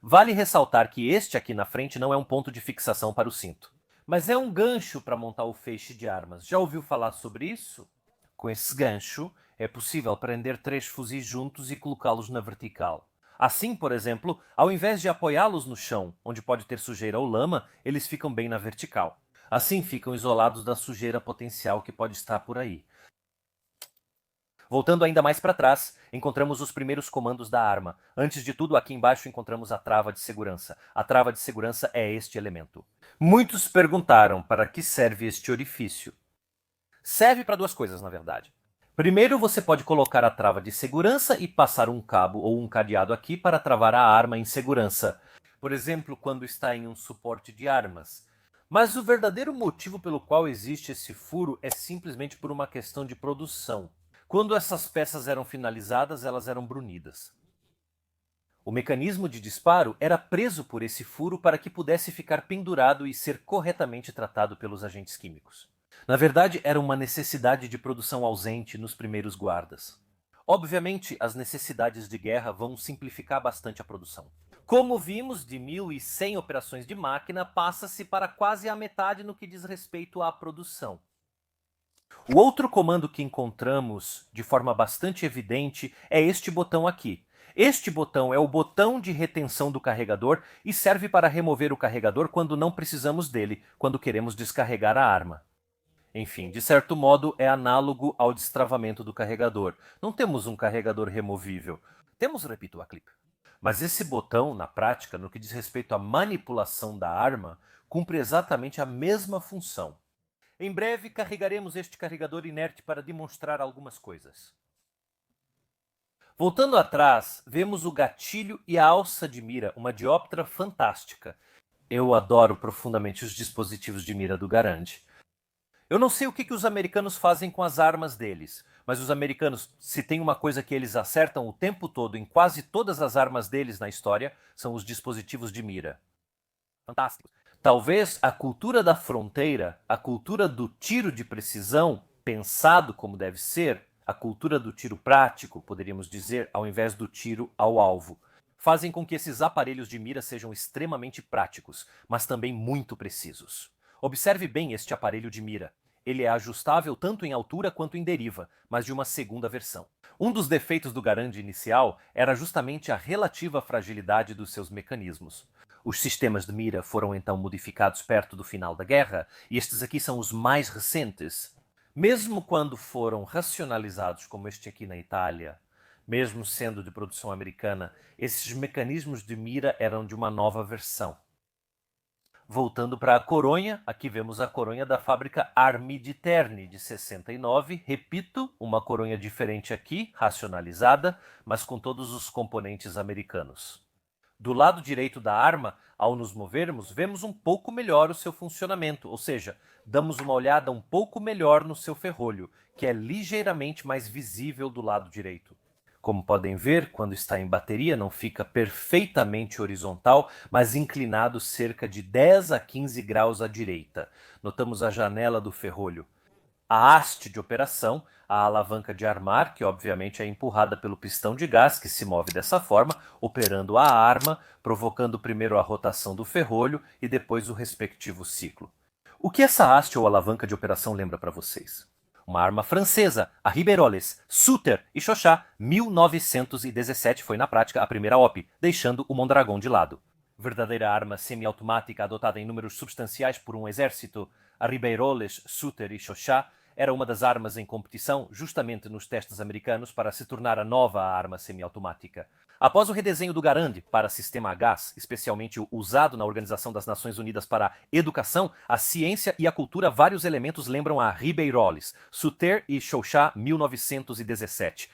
Vale ressaltar que este aqui na frente não é um ponto de fixação para o cinto, mas é um gancho para montar o feixe de armas. Já ouviu falar sobre isso? Com esse gancho, é possível prender 3 fuzis juntos e colocá-los na vertical. Assim, por exemplo, ao invés de apoiá-los no chão, onde pode ter sujeira ou lama, eles ficam bem na vertical. Assim ficam isolados da sujeira potencial que pode estar por aí. Voltando ainda mais para trás, encontramos os primeiros comandos da arma. Antes de tudo, aqui embaixo encontramos a trava de segurança. A trava de segurança é este elemento. Muitos perguntaram para que serve este orifício. Serve para 2 coisas, na verdade. Primeiro, você pode colocar a trava de segurança e passar um cabo ou um cadeado aqui para travar a arma em segurança. Por exemplo, quando está em um suporte de armas. Mas o verdadeiro motivo pelo qual existe esse furo é simplesmente por uma questão de produção. Quando essas peças eram finalizadas, elas eram brunidas. O mecanismo de disparo era preso por esse furo para que pudesse ficar pendurado e ser corretamente tratado pelos agentes químicos. Na verdade, era uma necessidade de produção ausente nos primeiros guardas. Obviamente, as necessidades de guerra vão simplificar bastante a produção. Como vimos, de 1.100 operações de máquina, passa-se para quase a metade no que diz respeito à produção. O outro comando que encontramos de forma bastante evidente é este botão aqui. Este botão é o botão de retenção do carregador e serve para remover o carregador quando não precisamos dele, quando queremos descarregar a arma. Enfim, de certo modo é análogo ao destravamento do carregador. Não temos um carregador removível. Temos, repito, a clip. Mas esse botão, na prática, no que diz respeito à manipulação da arma, cumpre exatamente a mesma função. Em breve carregaremos este carregador inerte para demonstrar algumas coisas. Voltando atrás, vemos o gatilho e a alça de mira, uma dióptra fantástica. Eu adoro profundamente os dispositivos de mira do Garand. Eu não sei o que os americanos fazem com as armas deles, mas os americanos, se tem uma coisa que eles acertam o tempo todo em quase todas as armas deles na história, são os dispositivos de mira. Fantástico. Talvez a cultura da fronteira, a cultura do tiro de precisão, pensado como deve ser, a cultura do tiro prático, poderíamos dizer, ao invés do tiro ao alvo, fazem com que esses aparelhos de mira sejam extremamente práticos, mas também muito precisos. Observe bem este aparelho de mira. Ele é ajustável tanto em altura quanto em deriva, mas de uma segunda versão. Um dos defeitos do Garand inicial era justamente a relativa fragilidade dos seus mecanismos. Os sistemas de mira foram então modificados perto do final da guerra, e estes aqui são os mais recentes. Mesmo quando foram racionalizados, como este aqui na Itália, mesmo sendo de produção americana, esses mecanismos de mira eram de uma nova versão. Voltando para a coronha, aqui vemos a coronha da fábrica Armi di Terni, de 69. Repito, uma coronha diferente aqui, racionalizada, mas com todos os componentes americanos. Do lado direito da arma, ao nos movermos, vemos um pouco melhor o seu funcionamento, ou seja, damos uma olhada um pouco melhor no seu ferrolho, que é ligeiramente mais visível do lado direito. Como podem ver, quando está em bateria não fica perfeitamente horizontal, mas inclinado cerca de 10 a 15 graus à direita. Notamos a janela do ferrolho. A haste de operação, a alavanca de armar, que obviamente é empurrada pelo pistão de gás, que se move dessa forma, operando a arma, provocando primeiro a rotação do ferrolho e depois o respectivo ciclo. O que essa haste ou alavanca de operação lembra para vocês? Uma arma francesa, a Ribeyrolles, Suter e Chauchat, 1917 foi na prática a primeira OP, deixando o Mondragon de lado. Verdadeira arma semiautomática adotada em números substanciais por um exército, a Ribeyrolles, Suter e Chauchat era uma das armas em competição justamente nos testes americanos para se tornar a nova arma semiautomática. Após o redesenho do Garand para sistema a gás, especialmente o usado na Organização das Nações Unidas para a Educação, a ciência e a cultura, vários elementos lembram a Ribeyrolles, Suter e Chauchat 1917.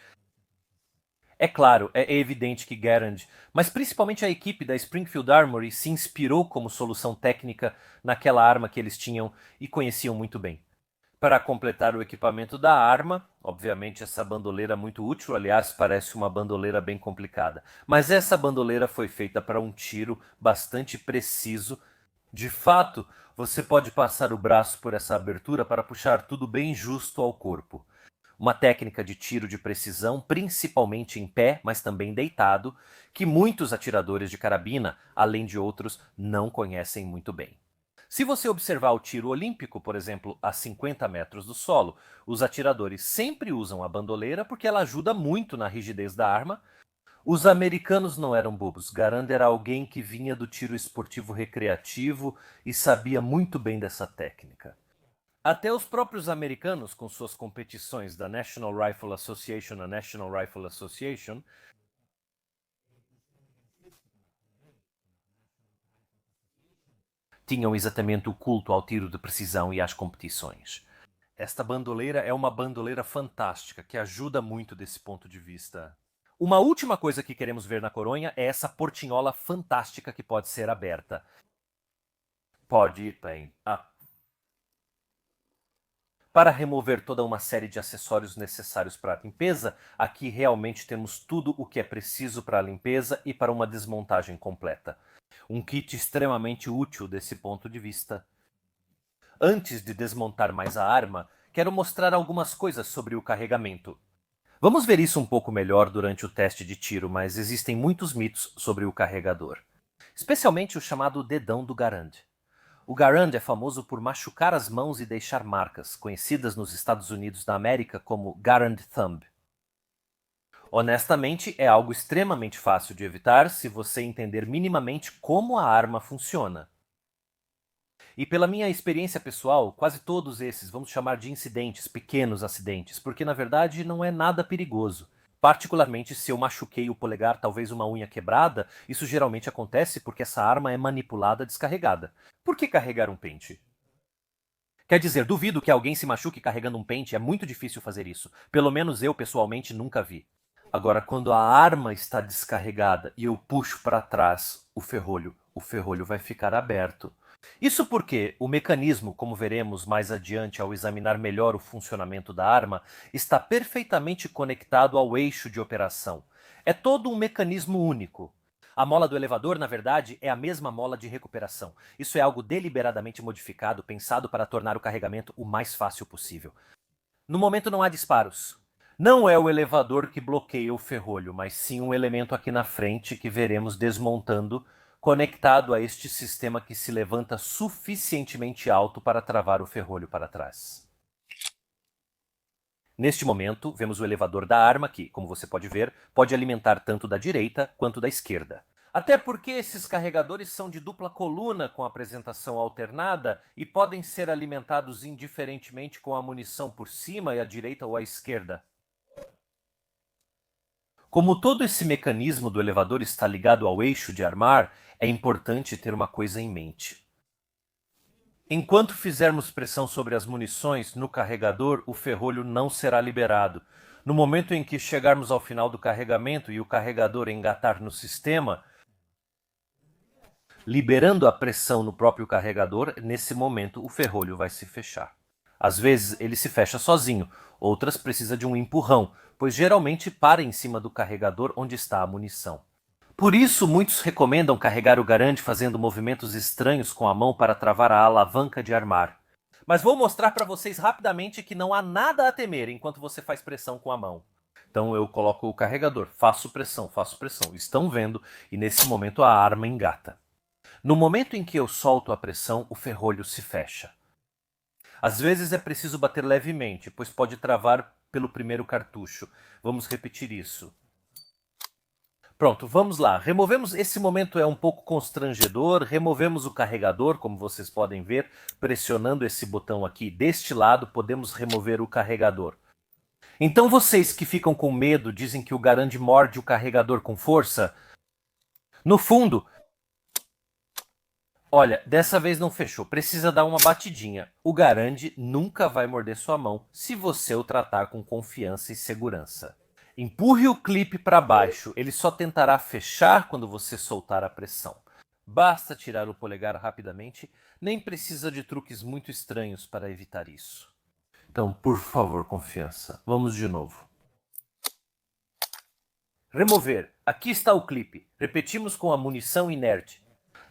É claro, é evidente que Garand, mas principalmente a equipe da Springfield Armory se inspirou como solução técnica naquela arma que eles tinham e conheciam muito bem. Para completar o equipamento da arma, obviamente essa bandoleira é muito útil, aliás, parece uma bandoleira bem complicada. Mas essa bandoleira foi feita para um tiro bastante preciso. De fato, você pode passar o braço por essa abertura para puxar tudo bem justo ao corpo. uma técnica de tiro de precisão, principalmente em pé, mas também deitado, que muitos atiradores de carabina, além de outros, não conhecem muito bem. Se você observar o tiro olímpico, por exemplo, a 50 metros do solo, os atiradores sempre usam a bandoleira porque ela ajuda muito na rigidez da arma. Os americanos não eram bobos. Garand era alguém que vinha do tiro esportivo recreativo e sabia muito bem dessa técnica. Até os próprios americanos, com suas competições da National Rifle Association, a National Rifle Association, tinham exatamente o culto ao tiro de precisão e às competições. Esta bandoleira é uma bandoleira fantástica, que ajuda muito desse ponto de vista. Uma última coisa que queremos ver na coronha é essa portinhola fantástica que pode ser aberta. Pode ir bem. Para remover toda uma série de acessórios necessários para a limpeza, aqui realmente temos tudo o que é preciso para a limpeza e para uma desmontagem completa. Um kit extremamente útil desse ponto de vista. Antes de desmontar mais a arma, quero mostrar algumas coisas sobre o carregamento. Vamos ver isso um pouco melhor durante o teste de tiro, mas existem muitos mitos sobre o carregador. Especialmente o chamado dedão do Garand. O Garand é famoso por machucar as mãos e deixar marcas, conhecidas nos Estados Unidos da América como Garand Thumb. Honestamente, é algo extremamente fácil de evitar se você entender minimamente como a arma funciona. E pela minha experiência pessoal, quase todos esses vamos chamar de incidentes, pequenos acidentes, porque na verdade não é nada perigoso. Particularmente se eu machuquei o polegar, talvez uma unha quebrada, isso geralmente acontece porque essa arma é manipulada descarregada. Por que carregar um pente? Quer dizer, duvido que alguém se machuque carregando um pente, é muito difícil fazer isso. Pelo menos eu, pessoalmente, nunca vi. Agora, quando a arma está descarregada e eu puxo para trás o ferrolho vai ficar aberto. Isso porque o mecanismo, como veremos mais adiante ao examinar melhor o funcionamento da arma, está perfeitamente conectado ao eixo de operação. É todo um mecanismo único. A mola do elevador, na verdade, é a mesma mola de recuperação. Isso é algo deliberadamente modificado, pensado para tornar o carregamento o mais fácil possível. No momento não há disparos. Não é o elevador que bloqueia o ferrolho, mas sim um elemento aqui na frente que veremos desmontando, conectado a este sistema que se levanta suficientemente alto para travar o ferrolho para trás. Neste momento, vemos o elevador da arma que, como você pode ver, pode alimentar tanto da direita quanto da esquerda. Até porque esses carregadores são de dupla coluna com apresentação alternada e podem ser alimentados indiferentemente com a munição por cima e à direita ou à esquerda. Como todo esse mecanismo do elevador está ligado ao eixo de armar, é importante ter uma coisa em mente. Enquanto fizermos pressão sobre as munições no carregador, o ferrolho não será liberado. No momento em que chegarmos ao final do carregamento e o carregador engatar no sistema, liberando a pressão no próprio carregador, nesse momento o ferrolho vai se fechar. Às vezes ele se fecha sozinho, outras precisa de um empurrão, pois geralmente para em cima do carregador onde está a munição. Por isso, muitos recomendam carregar o Garand fazendo movimentos estranhos com a mão para travar a alavanca de armar. Mas vou mostrar para vocês rapidamente que não há nada a temer enquanto você faz pressão com a mão. Então eu coloco o carregador, faço pressão, estão vendo, e nesse momento a arma engata. No momento em que eu solto a pressão, o ferrolho se fecha. Às vezes é preciso bater levemente, pois pode travar pelo primeiro cartucho. Vamos repetir isso. Pronto, vamos lá. Removemos, esse momento é um pouco constrangedor, removemos o carregador, como vocês podem ver, pressionando esse botão aqui deste lado, podemos remover o carregador. Então vocês que ficam com medo, dizem que o Garand morde o carregador com força, no fundo, olha, dessa vez não fechou, precisa dar uma batidinha. O Garand nunca vai morder sua mão se você o tratar com confiança e segurança. Empurre o clipe para baixo, ele só tentará fechar quando você soltar a pressão. Basta tirar o polegar rapidamente, nem precisa de truques muito estranhos para evitar isso. Então, por favor, confiança. Vamos de novo. Remover. Aqui está o clipe. Repetimos com a munição inerte.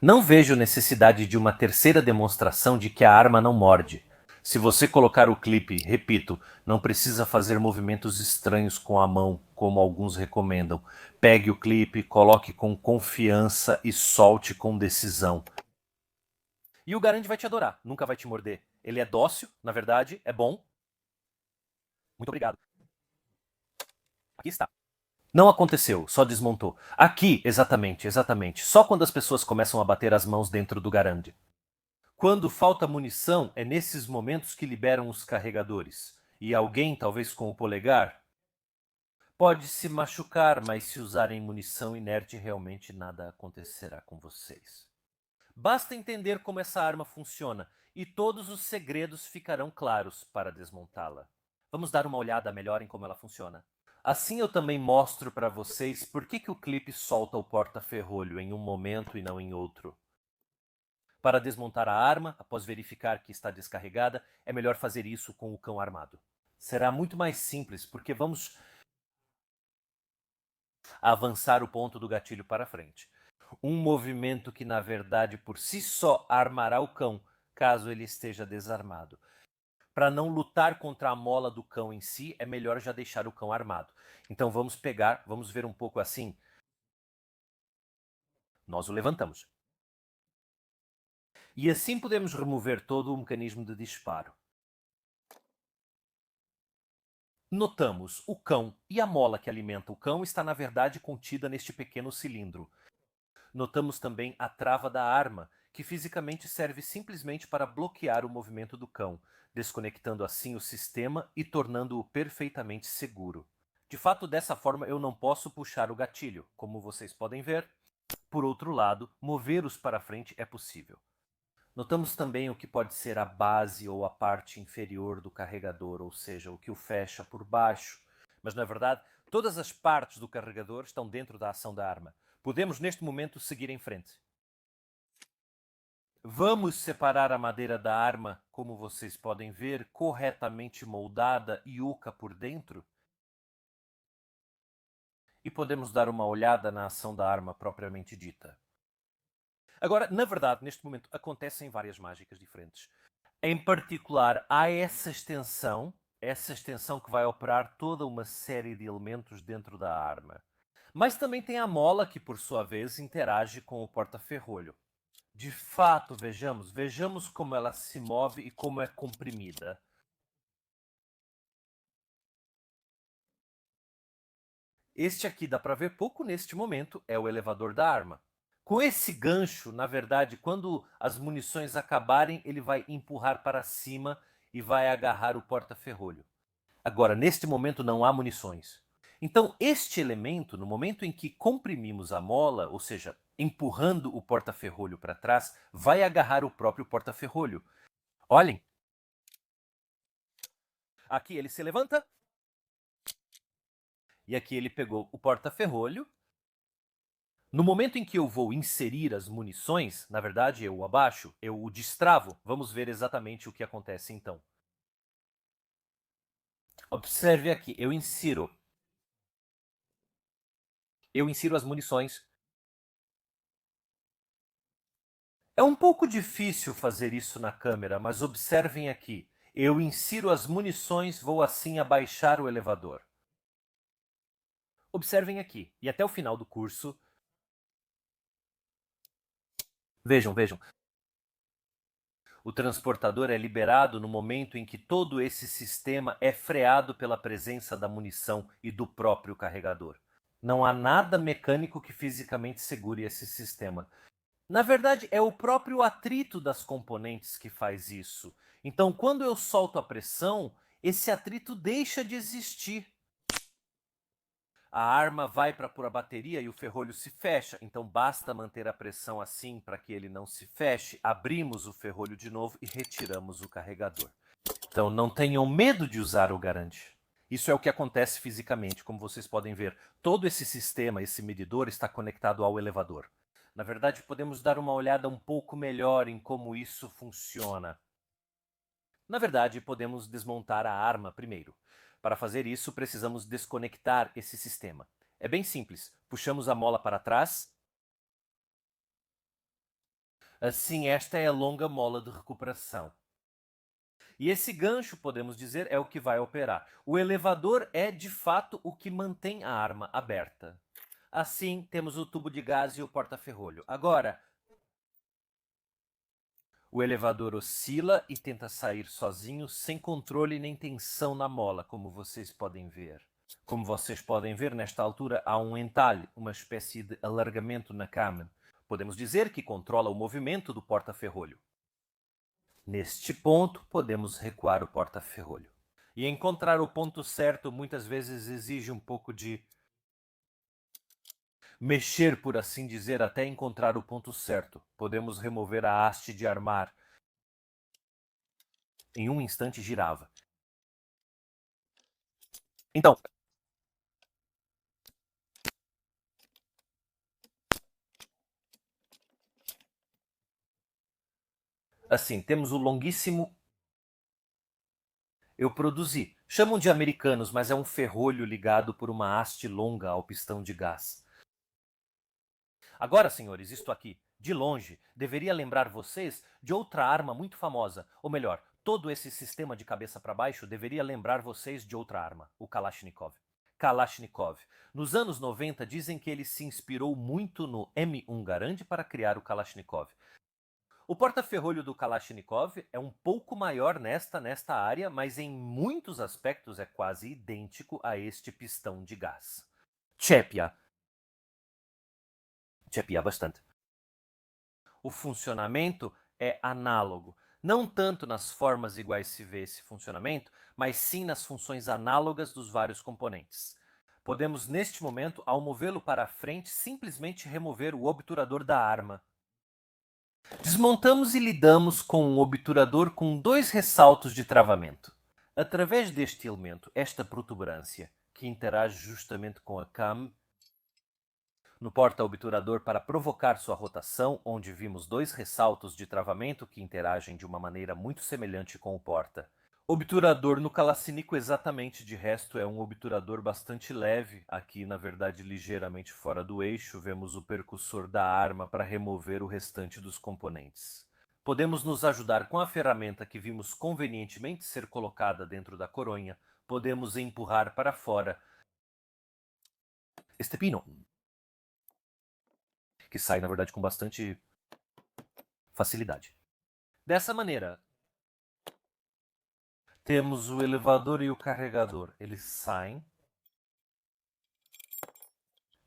Não vejo necessidade de uma terceira demonstração de que a arma não morde. Se você colocar o clipe, repito, não precisa fazer movimentos estranhos com a mão, como alguns recomendam. Pegue o clipe, coloque com confiança e solte com decisão. E o Garand vai te adorar, nunca vai te morder. Ele é dócil, na verdade, é bom. Muito obrigado. Aqui está. Não aconteceu, só desmontou. Aqui, exatamente, exatamente. Só quando as pessoas começam a bater as mãos dentro do Garand. Quando falta munição, é nesses momentos que liberam os carregadores. E alguém, talvez com o polegar, pode se machucar, mas se usarem munição inerte, realmente nada acontecerá com vocês. Basta entender como essa arma funciona e todos os segredos ficarão claros para desmontá-la. Vamos dar uma olhada melhor em como ela funciona. Assim eu também mostro para vocês por que o clipe solta o porta-ferrolho em um momento e não em outro. Para desmontar a arma, após verificar que está descarregada, é melhor fazer isso com o cão armado. Será muito mais simples, porque vamos avançar o ponto do gatilho para frente. Um movimento que, na verdade, por si só armará o cão, caso ele esteja desarmado. Para não lutar contra a mola do cão em si, é melhor já deixar o cão armado. Então vamos ver um pouco assim. Nós o levantamos. E assim podemos remover todo o mecanismo de disparo. Notamos o cão e a mola que alimenta o cão está na verdade contida neste pequeno cilindro. Notamos também a trava da arma, que fisicamente serve simplesmente para bloquear o movimento do cão, desconectando assim o sistema e tornando-o perfeitamente seguro. De fato, dessa forma eu não posso puxar o gatilho, como vocês podem ver. Por outro lado, mover-os para frente é possível. Notamos também o que pode ser a base ou a parte inferior do carregador, ou seja, o que o fecha por baixo. Mas, na verdade, todas as partes do carregador estão dentro da ação da arma. Podemos, neste momento, seguir em frente. Vamos separar a madeira da arma, como vocês podem ver, corretamente moldada e oca por dentro. E podemos dar uma olhada na ação da arma propriamente dita. Agora, na verdade, neste momento acontecem várias mágicas diferentes. Em particular, há essa extensão que vai operar toda uma série de elementos dentro da arma. Mas também tem a mola que, por sua vez, interage com o porta-ferrolho. De fato, vejamos como ela se move e como é comprimida. Este aqui dá para ver pouco neste momento, é o elevador da arma. Com esse gancho, na verdade, quando as munições acabarem, ele vai empurrar para cima e vai agarrar o porta-ferrolho. Agora, neste momento não há munições. Então, este elemento, no momento em que comprimimos a mola, ou seja, empurrando o porta-ferrolho para trás, vai agarrar o próprio porta-ferrolho. Olhem. Aqui ele se levanta. E aqui ele pegou o porta-ferrolho. No momento em que eu vou inserir as munições, na verdade eu o abaixo, eu o destravo. Vamos ver exatamente o que acontece então. Observe aqui, eu insiro as munições. É um pouco difícil fazer isso na câmera, mas observem aqui. Eu insiro as munições, vou assim abaixar o elevador. Observem aqui, e até o final do curso. Vejam. O transportador é liberado no momento em que todo esse sistema é freado pela presença da munição e do próprio carregador. Não há nada mecânico que fisicamente segure esse sistema. Na verdade, é o próprio atrito das componentes que faz isso. Então, quando eu solto a pressão, esse atrito deixa de existir. A arma vai para pôr a bateria e o ferrolho se fecha, então basta manter a pressão assim para que ele não se feche. Abrimos o ferrolho de novo e retiramos o carregador. Então não tenham medo de usar o Garand. Isso é o que acontece fisicamente, como vocês podem ver. Todo esse sistema, esse medidor, está conectado ao elevador. Na verdade, podemos dar uma olhada um pouco melhor em como isso funciona. Na verdade, podemos desmontar a arma primeiro. Para fazer isso, precisamos desconectar esse sistema. É bem simples. Puxamos a mola para trás. Assim, esta é a longa mola de recuperação. E esse gancho, podemos dizer, é o que vai operar. O elevador é, de fato, o que mantém a arma aberta. Assim, temos o tubo de gás e o porta-ferrolho. Agora, o elevador oscila e tenta sair sozinho, sem controle nem tensão na mola, como vocês podem ver. Como vocês podem ver, nesta altura há um entalhe, uma espécie de alargamento na cama. Podemos dizer que controla o movimento do porta-ferrolho. Neste ponto, podemos recuar o porta-ferrolho. E encontrar o ponto certo muitas vezes exige um pouco de mexer, por assim dizer, até encontrar o ponto certo. Podemos remover a haste de armar. Em um instante girava. Então, assim, temos o longuíssimo. Eu produzi. Chamam de americanos, mas é um ferrolho ligado por uma haste longa ao pistão de gás. Agora, senhores, isto aqui, de longe, deveria lembrar vocês de outra arma muito famosa. Ou melhor, todo esse sistema de cabeça para baixo deveria lembrar vocês de outra arma, o Kalashnikov. Kalashnikov. Nos anos 90, dizem que ele se inspirou muito no M1 Garand para criar o Kalashnikov. O porta-ferrolho do Kalashnikov é um pouco maior nesta área, mas em muitos aspectos é quase idêntico a este pistão de gás. Chepia bastante. O funcionamento é análogo. Não tanto nas formas iguais se vê esse funcionamento, mas sim nas funções análogas dos vários componentes. Podemos, neste momento, ao movê-lo para a frente, simplesmente remover o obturador da arma. Desmontamos e lidamos com um obturador com dois ressaltos de travamento. Através deste elemento, esta protuberância, que interage justamente com a cam, no porta-obturador para provocar sua rotação, onde vimos dois ressaltos de travamento que interagem de uma maneira muito semelhante com o porta. Obturador no Kalashnikov exatamente, de resto é um obturador bastante leve, aqui na verdade ligeiramente fora do eixo, vemos o percussor da arma para remover o restante dos componentes. Podemos nos ajudar com a ferramenta que vimos convenientemente ser colocada dentro da coronha, podemos empurrar para fora este pino, que sai na verdade com bastante facilidade. Dessa maneira, temos o elevador e o carregador. Eles saem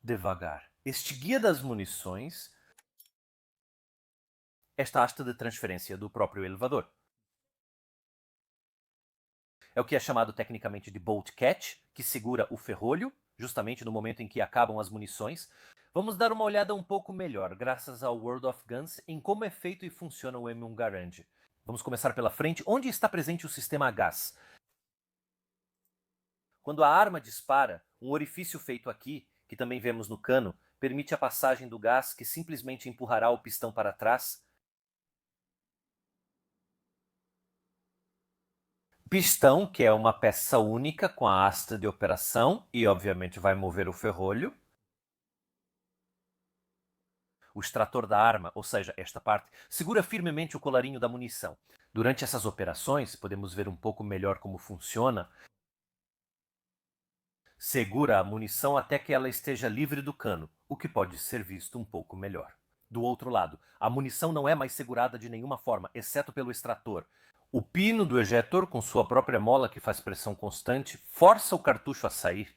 devagar. Este guia das munições, esta haste de transferência do próprio elevador. É o que é chamado tecnicamente de bolt catch, que segura o ferrolho, justamente no momento em que acabam as munições. Vamos dar uma olhada um pouco melhor, graças ao World of Guns, em como é feito e funciona o M1 Garand. Vamos começar pela frente, onde está presente o sistema a gás. Quando a arma dispara, um orifício feito aqui, que também vemos no cano, permite a passagem do gás que simplesmente empurrará o pistão para trás. Pistão, que é uma peça única com a haste de operação e obviamente vai mover o ferrolho. O extrator da arma, ou seja, esta parte, segura firmemente o colarinho da munição. Durante essas operações, podemos ver um pouco melhor como funciona. Segura a munição até que ela esteja livre do cano, o que pode ser visto um pouco melhor. Do outro lado, a munição não é mais segurada de nenhuma forma, exceto pelo extrator. O pino do ejetor, com sua própria mola que faz pressão constante, força o cartucho a sair.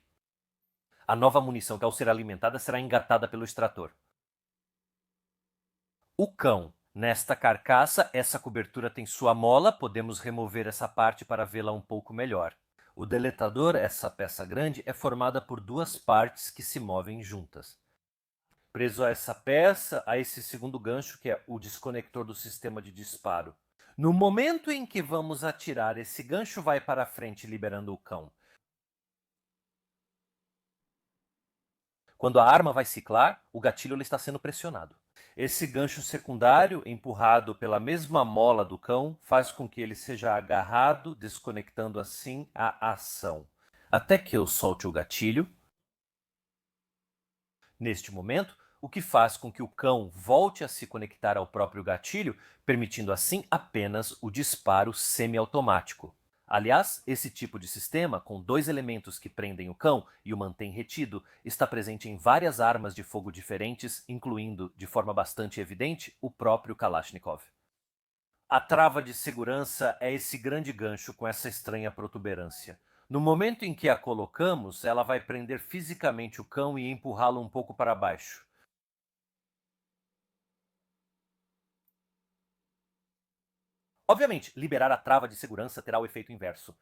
A nova munição, que ao ser alimentada, será engatada pelo extrator. O cão. Nesta carcaça, essa cobertura tem sua mola, podemos remover essa parte para vê-la um pouco melhor. O deletador, essa peça grande, é formada por duas partes que se movem juntas. Preso a essa peça, há esse segundo gancho, que é o desconector do sistema de disparo. No momento em que vamos atirar, esse gancho vai para frente, liberando o cão. Quando a arma vai ciclar, o gatilho está sendo pressionado. Esse gancho secundário, empurrado pela mesma mola do cão, faz com que ele seja agarrado, desconectando assim a ação. Até que eu solte o gatilho. Neste momento, o que faz com que o cão volte a se conectar ao próprio gatilho, permitindo assim apenas o disparo semiautomático. Aliás, esse tipo de sistema, com dois elementos que prendem o cão e o mantêm retido, está presente em várias armas de fogo diferentes, incluindo, de forma bastante evidente, o próprio Kalashnikov. A trava de segurança é esse grande gancho com essa estranha protuberância. No momento em que a colocamos, ela vai prender fisicamente o cão e empurrá-lo um pouco para baixo. Obviamente, liberar a trava de segurança terá o efeito inverso.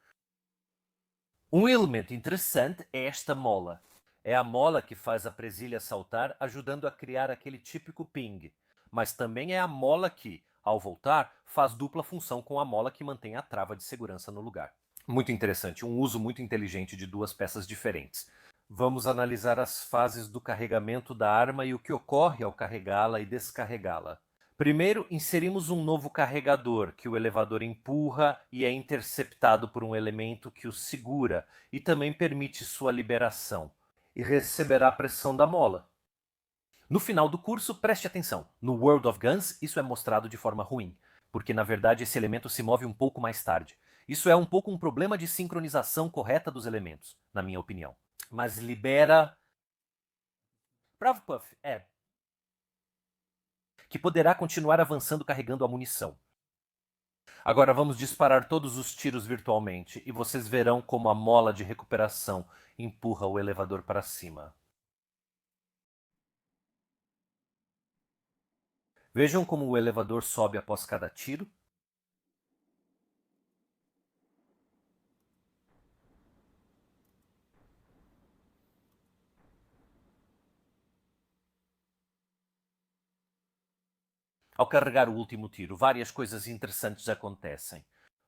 Um elemento interessante é esta mola. É a mola que faz a presilha saltar, ajudando a criar aquele típico ping. Mas também é a mola que, ao voltar, faz dupla função com a mola que mantém a trava de segurança no lugar. Muito interessante, um uso muito inteligente de duas peças diferentes. Vamos analisar as fases do carregamento da arma e o que ocorre ao carregá-la e descarregá-la. Primeiro, inserimos um novo carregador que o elevador empurra e é interceptado por um elemento que o segura e também permite sua liberação, e receberá a pressão da mola. No final do curso, preste atenção. No World of Guns, isso é mostrado de forma ruim, porque na verdade esse elemento se move um pouco mais tarde. Isso é um pouco um problema de sincronização correta dos elementos, na minha opinião. Mas libera. Bravo Puff, que poderá continuar avançando carregando a munição. Agora vamos disparar todos os tiros virtualmente e vocês verão como a mola de recuperação empurra o elevador para cima. Vejam como o elevador sobe após cada tiro. Ao carregar o último tiro, várias coisas interessantes acontecem.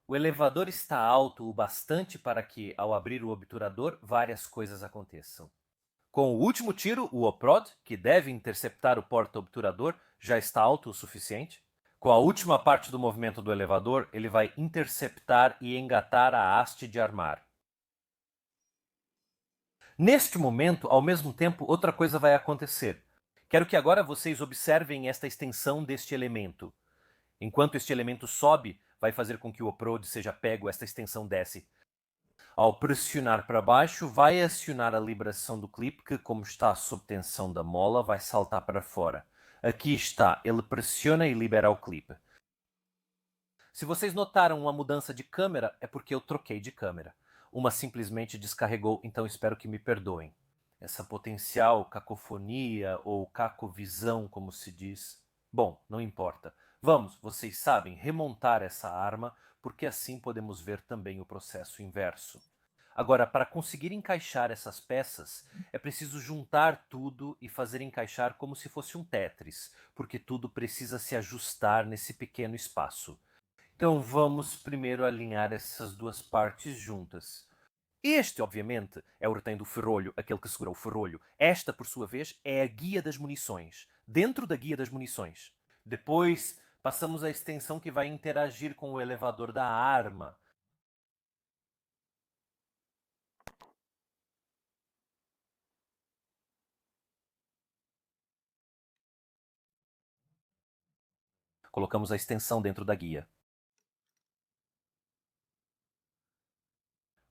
O elevador está alto o bastante para que, ao abrir o obturador, várias coisas aconteçam. Com o último tiro, o Oprod, que deve interceptar o porta-obturador, já está alto o suficiente. Com a última parte do movimento do elevador, ele vai interceptar e engatar a haste de armar. Neste momento, ao mesmo tempo, outra coisa vai acontecer. Quero que agora vocês observem esta extensão deste elemento. Enquanto este elemento sobe, vai fazer com que o oprod seja pego, esta extensão desce. Ao pressionar para baixo, vai acionar a liberação do clipe, que, como está sob tensão da mola, vai saltar para fora. Aqui está, ele pressiona e libera o clipe. Se vocês notaram uma mudança de câmera, é porque eu troquei de câmera. Uma simplesmente descarregou, então espero que me perdoem. Essa potencial cacofonia ou cacovisão, como se diz. Bom, não importa. Vamos, vocês sabem, remontar essa arma, porque assim podemos ver também o processo inverso. Agora, para conseguir encaixar essas peças, é preciso juntar tudo e fazer encaixar como se fosse um Tetris, porque tudo precisa se ajustar nesse pequeno espaço. Então vamos primeiro alinhar essas duas partes juntas. Este, obviamente, é o retém do ferrolho, aquele que segura o ferrolho. Esta, por sua vez, é a guia das munições. Dentro da guia das munições. Depois, passamos a extensão que vai interagir com o elevador da arma. Colocamos a extensão dentro da guia.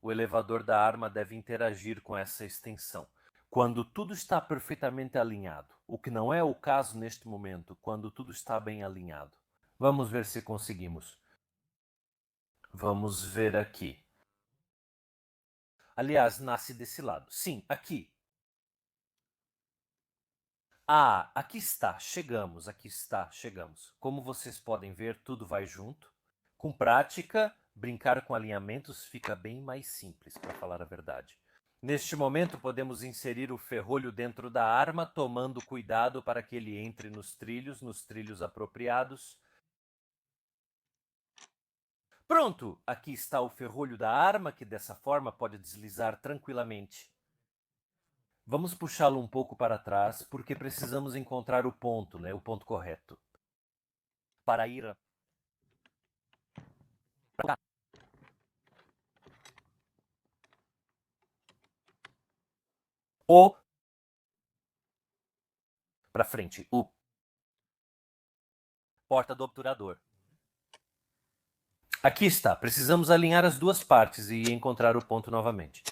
O elevador da arma deve interagir com essa extensão. Quando tudo está perfeitamente alinhado, o que não é o caso neste momento, quando tudo está bem alinhado. Vamos ver se conseguimos. Vamos ver aqui. Aliás, nasce desse lado. Sim, aqui. Ah, aqui está, chegamos, aqui está, chegamos. Como vocês podem ver, tudo vai junto. Com prática, brincar com alinhamentos fica bem mais simples, para falar a verdade. Neste momento, podemos inserir o ferrolho dentro da arma, tomando cuidado para que ele entre nos trilhos apropriados. Pronto! Aqui está o ferrolho da arma, que dessa forma pode deslizar tranquilamente. Vamos puxá-lo um pouco para trás, porque precisamos encontrar o ponto, né? O ponto correto. Para ir o para frente. O porta do obturador. Aqui está. Precisamos alinhar as duas partes e encontrar o ponto novamente.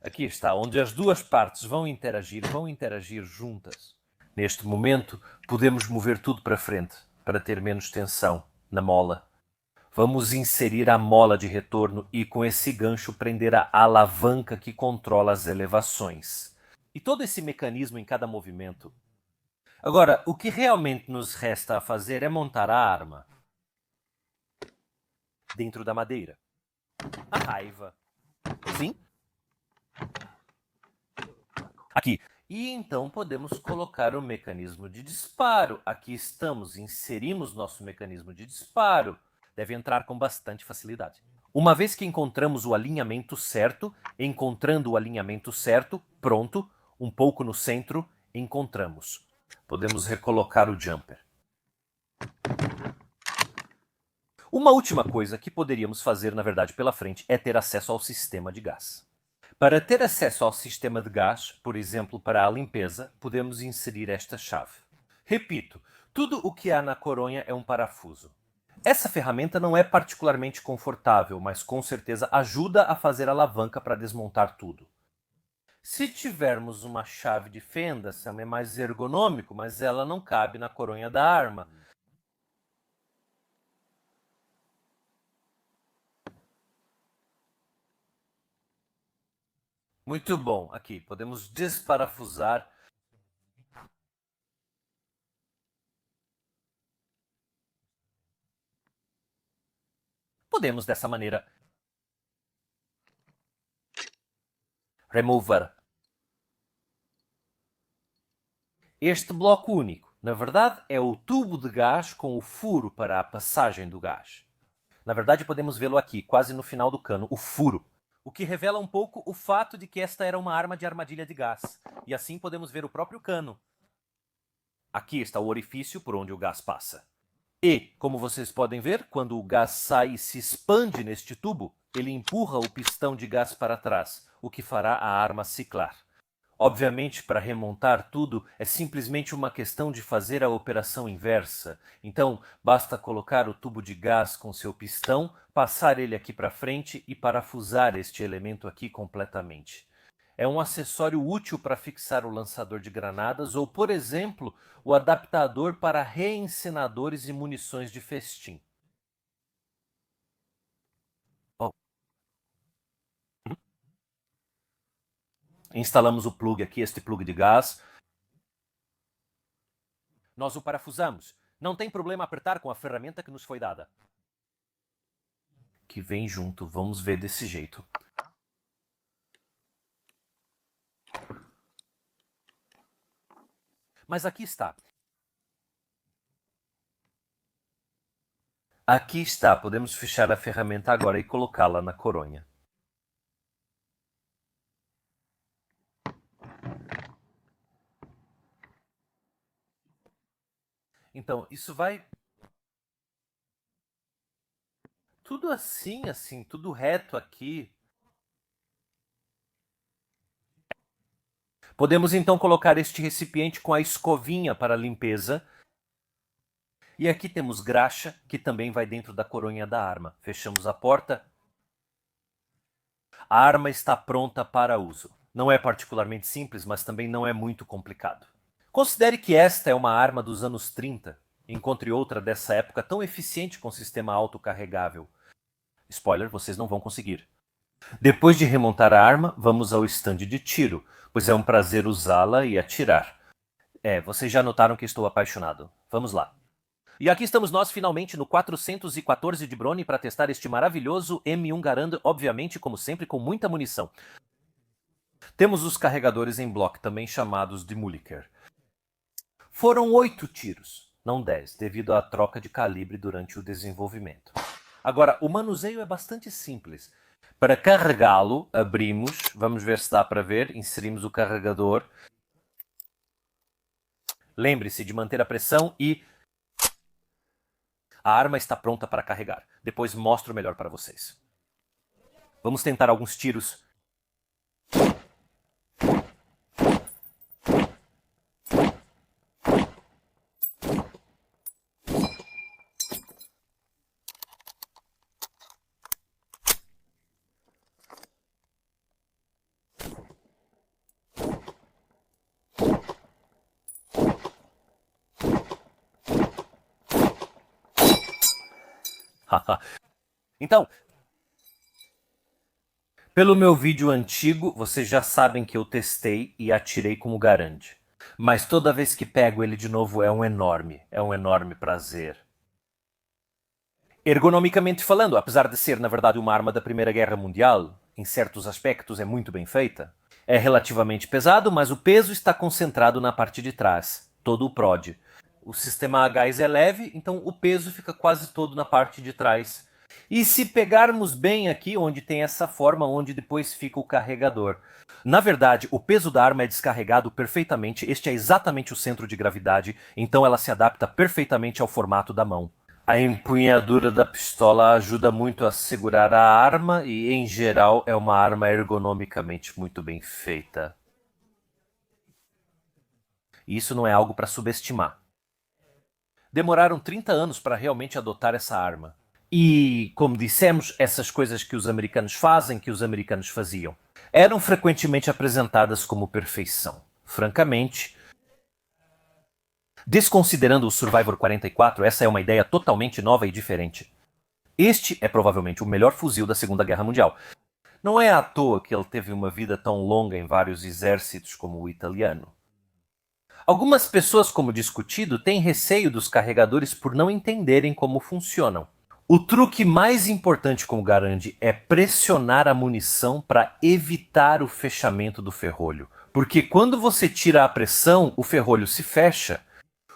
Aqui está, onde as duas partes vão interagir juntas. Neste momento, podemos mover tudo para frente, para ter menos tensão na mola. Vamos inserir a mola de retorno e com esse gancho prender a alavanca que controla as elevações. E todo esse mecanismo em cada movimento. Agora, o que realmente nos resta a fazer é montar a arma dentro da madeira. A raiva. Sim? Aqui. E então podemos colocar o mecanismo de disparo. Aqui estamos, inserimos nosso mecanismo de disparo. Deve entrar com bastante facilidade. Uma vez que encontramos o alinhamento certo, pronto, um pouco no centro, encontramos. Podemos recolocar o jumper. Uma última coisa que poderíamos fazer, na verdade, pela frente, é ter acesso ao sistema de gás. Para ter acesso ao sistema de gás, por exemplo, para a limpeza, podemos inserir esta chave. Repito, tudo o que há na coronha é um parafuso. Essa ferramenta não é particularmente confortável, mas com certeza ajuda a fazer a alavanca para desmontar tudo. Se tivermos uma chave de fenda, é mais ergonômico, mas ela não cabe na coronha da arma. Muito bom. Aqui, podemos desparafusar. Podemos, dessa maneira, remover este bloco único. Na verdade, é o tubo de gás com o furo para a passagem do gás. Na verdade, podemos vê-lo aqui, quase no final do cano, o furo. O que revela um pouco o fato de que esta era uma arma de armadilha de gás. E assim podemos ver o próprio cano. Aqui está o orifício por onde o gás passa. E, como vocês podem ver, quando o gás sai e se expande neste tubo, ele empurra o pistão de gás para trás, o que fará a arma ciclar. Obviamente, para remontar tudo, é simplesmente uma questão de fazer a operação inversa. Então, basta colocar o tubo de gás com seu pistão, passar ele aqui para frente e parafusar este elemento aqui completamente. É um acessório útil para fixar o lançador de granadas ou, por exemplo, o adaptador para reencenadores e munições de festim. Oh. Instalamos o plug aqui, este plug de gás. Nós o parafusamos. Não tem problema apertar com a ferramenta que nos foi dada. Que vem junto, vamos ver desse jeito. Mas aqui está. Aqui está, podemos fechar a ferramenta agora e colocá-la na coronha. Então, isso vai tudo assim, tudo reto aqui. Podemos então colocar este recipiente com a escovinha para limpeza. E aqui temos graxa, que também vai dentro da coronha da arma. Fechamos a porta. A arma está pronta para uso. Não é particularmente simples, mas também não é muito complicado. Considere que esta é uma arma dos anos 30. Encontre outra dessa época tão eficiente com sistema autocarregável. Spoiler, vocês não vão conseguir. Depois de remontar a arma, vamos ao estande de tiro, pois é um prazer usá-la e atirar. Vocês já notaram que estou apaixonado. Vamos lá. E aqui estamos nós finalmente no 414 de Brony para testar este maravilhoso M1 Garand, obviamente, como sempre, com muita munição. Temos os carregadores em bloco, também chamados de Mulliker. Foram 8 tiros, não 10, devido à troca de calibre durante o desenvolvimento. Agora, o manuseio é bastante simples. Para carregá-lo, abrimos, vamos ver se dá para ver, inserimos o carregador. Lembre-se de manter a pressão e a arma está pronta para carregar. Depois mostro melhor para vocês. Vamos tentar alguns tiros. Então, pelo meu vídeo antigo, vocês já sabem que eu testei e atirei como Garand. Mas toda vez que pego ele de novo é um enorme prazer. Ergonomicamente falando, apesar de ser na verdade uma arma da Primeira Guerra Mundial, em certos aspectos é muito bem feita. É relativamente pesado, mas o peso está concentrado na parte de trás, todo o prod. O sistema a gás é leve, então o peso fica quase todo na parte de trás. E se pegarmos bem aqui, onde tem essa forma, onde depois fica o carregador. Na verdade, o peso da arma é descarregado perfeitamente, este é exatamente o centro de gravidade, então ela se adapta perfeitamente ao formato da mão. A empunhadura da pistola ajuda muito a segurar a arma e, em geral, é uma arma ergonomicamente muito bem feita. E isso não é algo para subestimar. Demoraram 30 anos para realmente adotar essa arma. E, como dissemos, essas coisas que os americanos fazem, que os americanos faziam, eram frequentemente apresentadas como perfeição. Francamente, desconsiderando o Survivor 44, essa é uma ideia totalmente nova e diferente. Este é provavelmente o melhor fuzil da Segunda Guerra Mundial. Não é à toa que ele teve uma vida tão longa em vários exércitos como o italiano. Algumas pessoas, como discutido, têm receio dos carregadores por não entenderem como funcionam. O truque mais importante com o Garand é pressionar a munição para evitar o fechamento do ferrolho. Porque quando você tira a pressão, o ferrolho se fecha.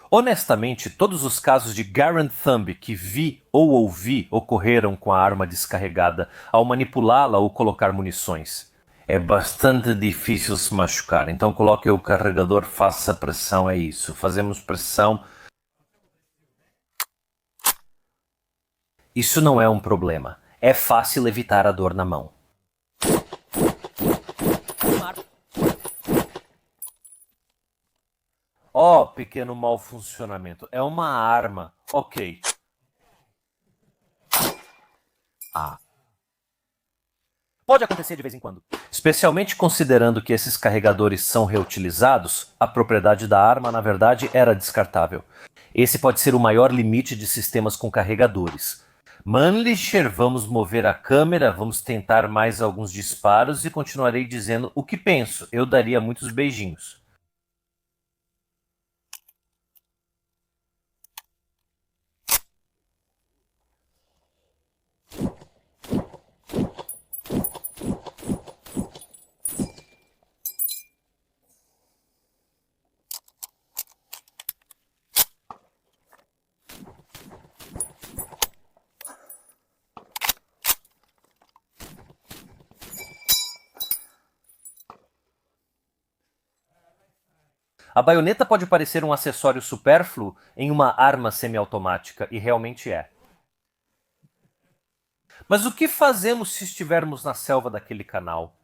Honestamente, todos os casos de Garand Thumb que vi ou ouvi ocorreram com a arma descarregada ao manipulá-la ou colocar munições. É bastante difícil se machucar, então coloque o carregador, faça pressão, é isso. Fazemos pressão. Isso não é um problema. É fácil evitar a dor na mão. Oh, pequeno mau funcionamento. É uma arma. Ok. Ah. Pode acontecer de vez em quando. Especialmente considerando que esses carregadores são reutilizados, a propriedade da arma, na verdade, era descartável. Esse pode ser o maior limite de sistemas com carregadores. Mannlicher, vamos mover a câmera, vamos tentar mais alguns disparos e continuarei dizendo o que penso. Eu daria muitos beijinhos. A baioneta pode parecer um acessório supérfluo em uma arma semiautomática, e realmente é. Mas o que fazemos se estivermos na selva daquele canal?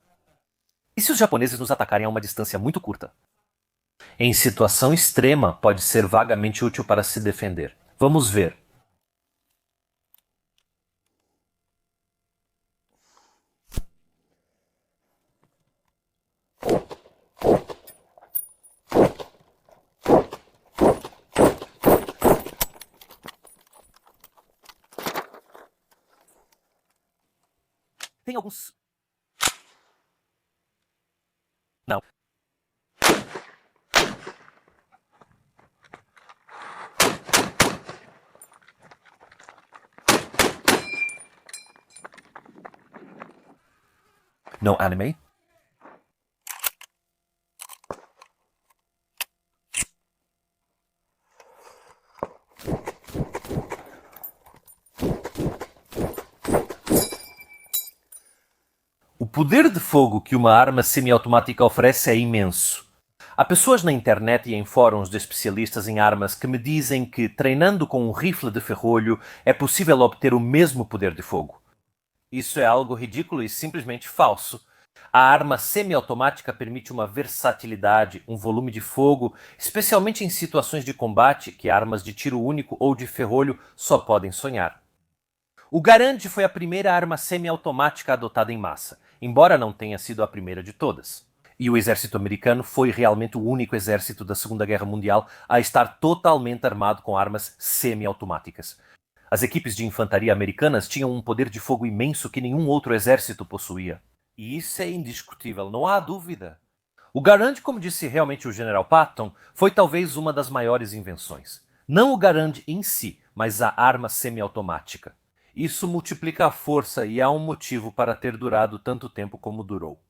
E se os japoneses nos atacarem a uma distância muito curta? Em situação extrema, pode ser vagamente útil para se defender. Vamos ver. Tem alguns. Não. No anime? O poder de fogo que uma arma semiautomática oferece é imenso. Há pessoas na internet e em fóruns de especialistas em armas que me dizem que, treinando com um rifle de ferrolho, é possível obter o mesmo poder de fogo. Isso é algo ridículo e simplesmente falso. A arma semiautomática permite uma versatilidade, um volume de fogo, especialmente em situações de combate que armas de tiro único ou de ferrolho só podem sonhar. O Garand foi a primeira arma semiautomática adotada em massa, embora não tenha sido a primeira de todas. E o exército americano foi realmente o único exército da Segunda Guerra Mundial a estar totalmente armado com armas semiautomáticas. As equipes de infantaria americanas tinham um poder de fogo imenso que nenhum outro exército possuía. E isso é indiscutível, não há dúvida. O Garand, como disse realmente o General Patton, foi talvez uma das maiores invenções. Não o Garand em si, mas a arma semiautomática. Isso multiplica a força e há um motivo para ter durado tanto tempo como durou.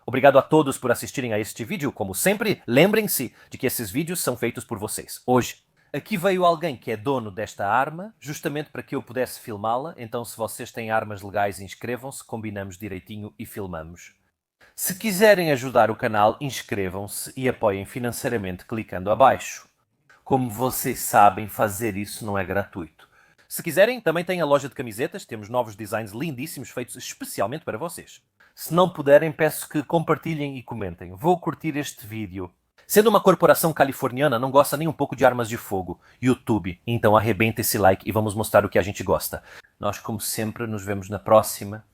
Obrigado a todos por assistirem a este vídeo. Como sempre, lembrem-se de que esses vídeos são feitos por vocês. Hoje, aqui veio alguém que é dono desta arma, justamente para que eu pudesse filmá-la. Então, se vocês têm armas legais, inscrevam-se, combinamos direitinho e filmamos. Se quiserem ajudar o canal, inscrevam-se e apoiem financeiramente clicando abaixo. Como vocês sabem, fazer isso não é gratuito. Se quiserem, também tem a loja de camisetas. Temos novos designs lindíssimos feitos especialmente para vocês. Se não puderem, peço que compartilhem e comentem. Vou curtir este vídeo. Sendo uma corporação californiana, não gosta nem um pouco de armas de fogo. YouTube. Então arrebenta esse like e vamos mostrar o que a gente gosta. Nós, como sempre, nos vemos na próxima.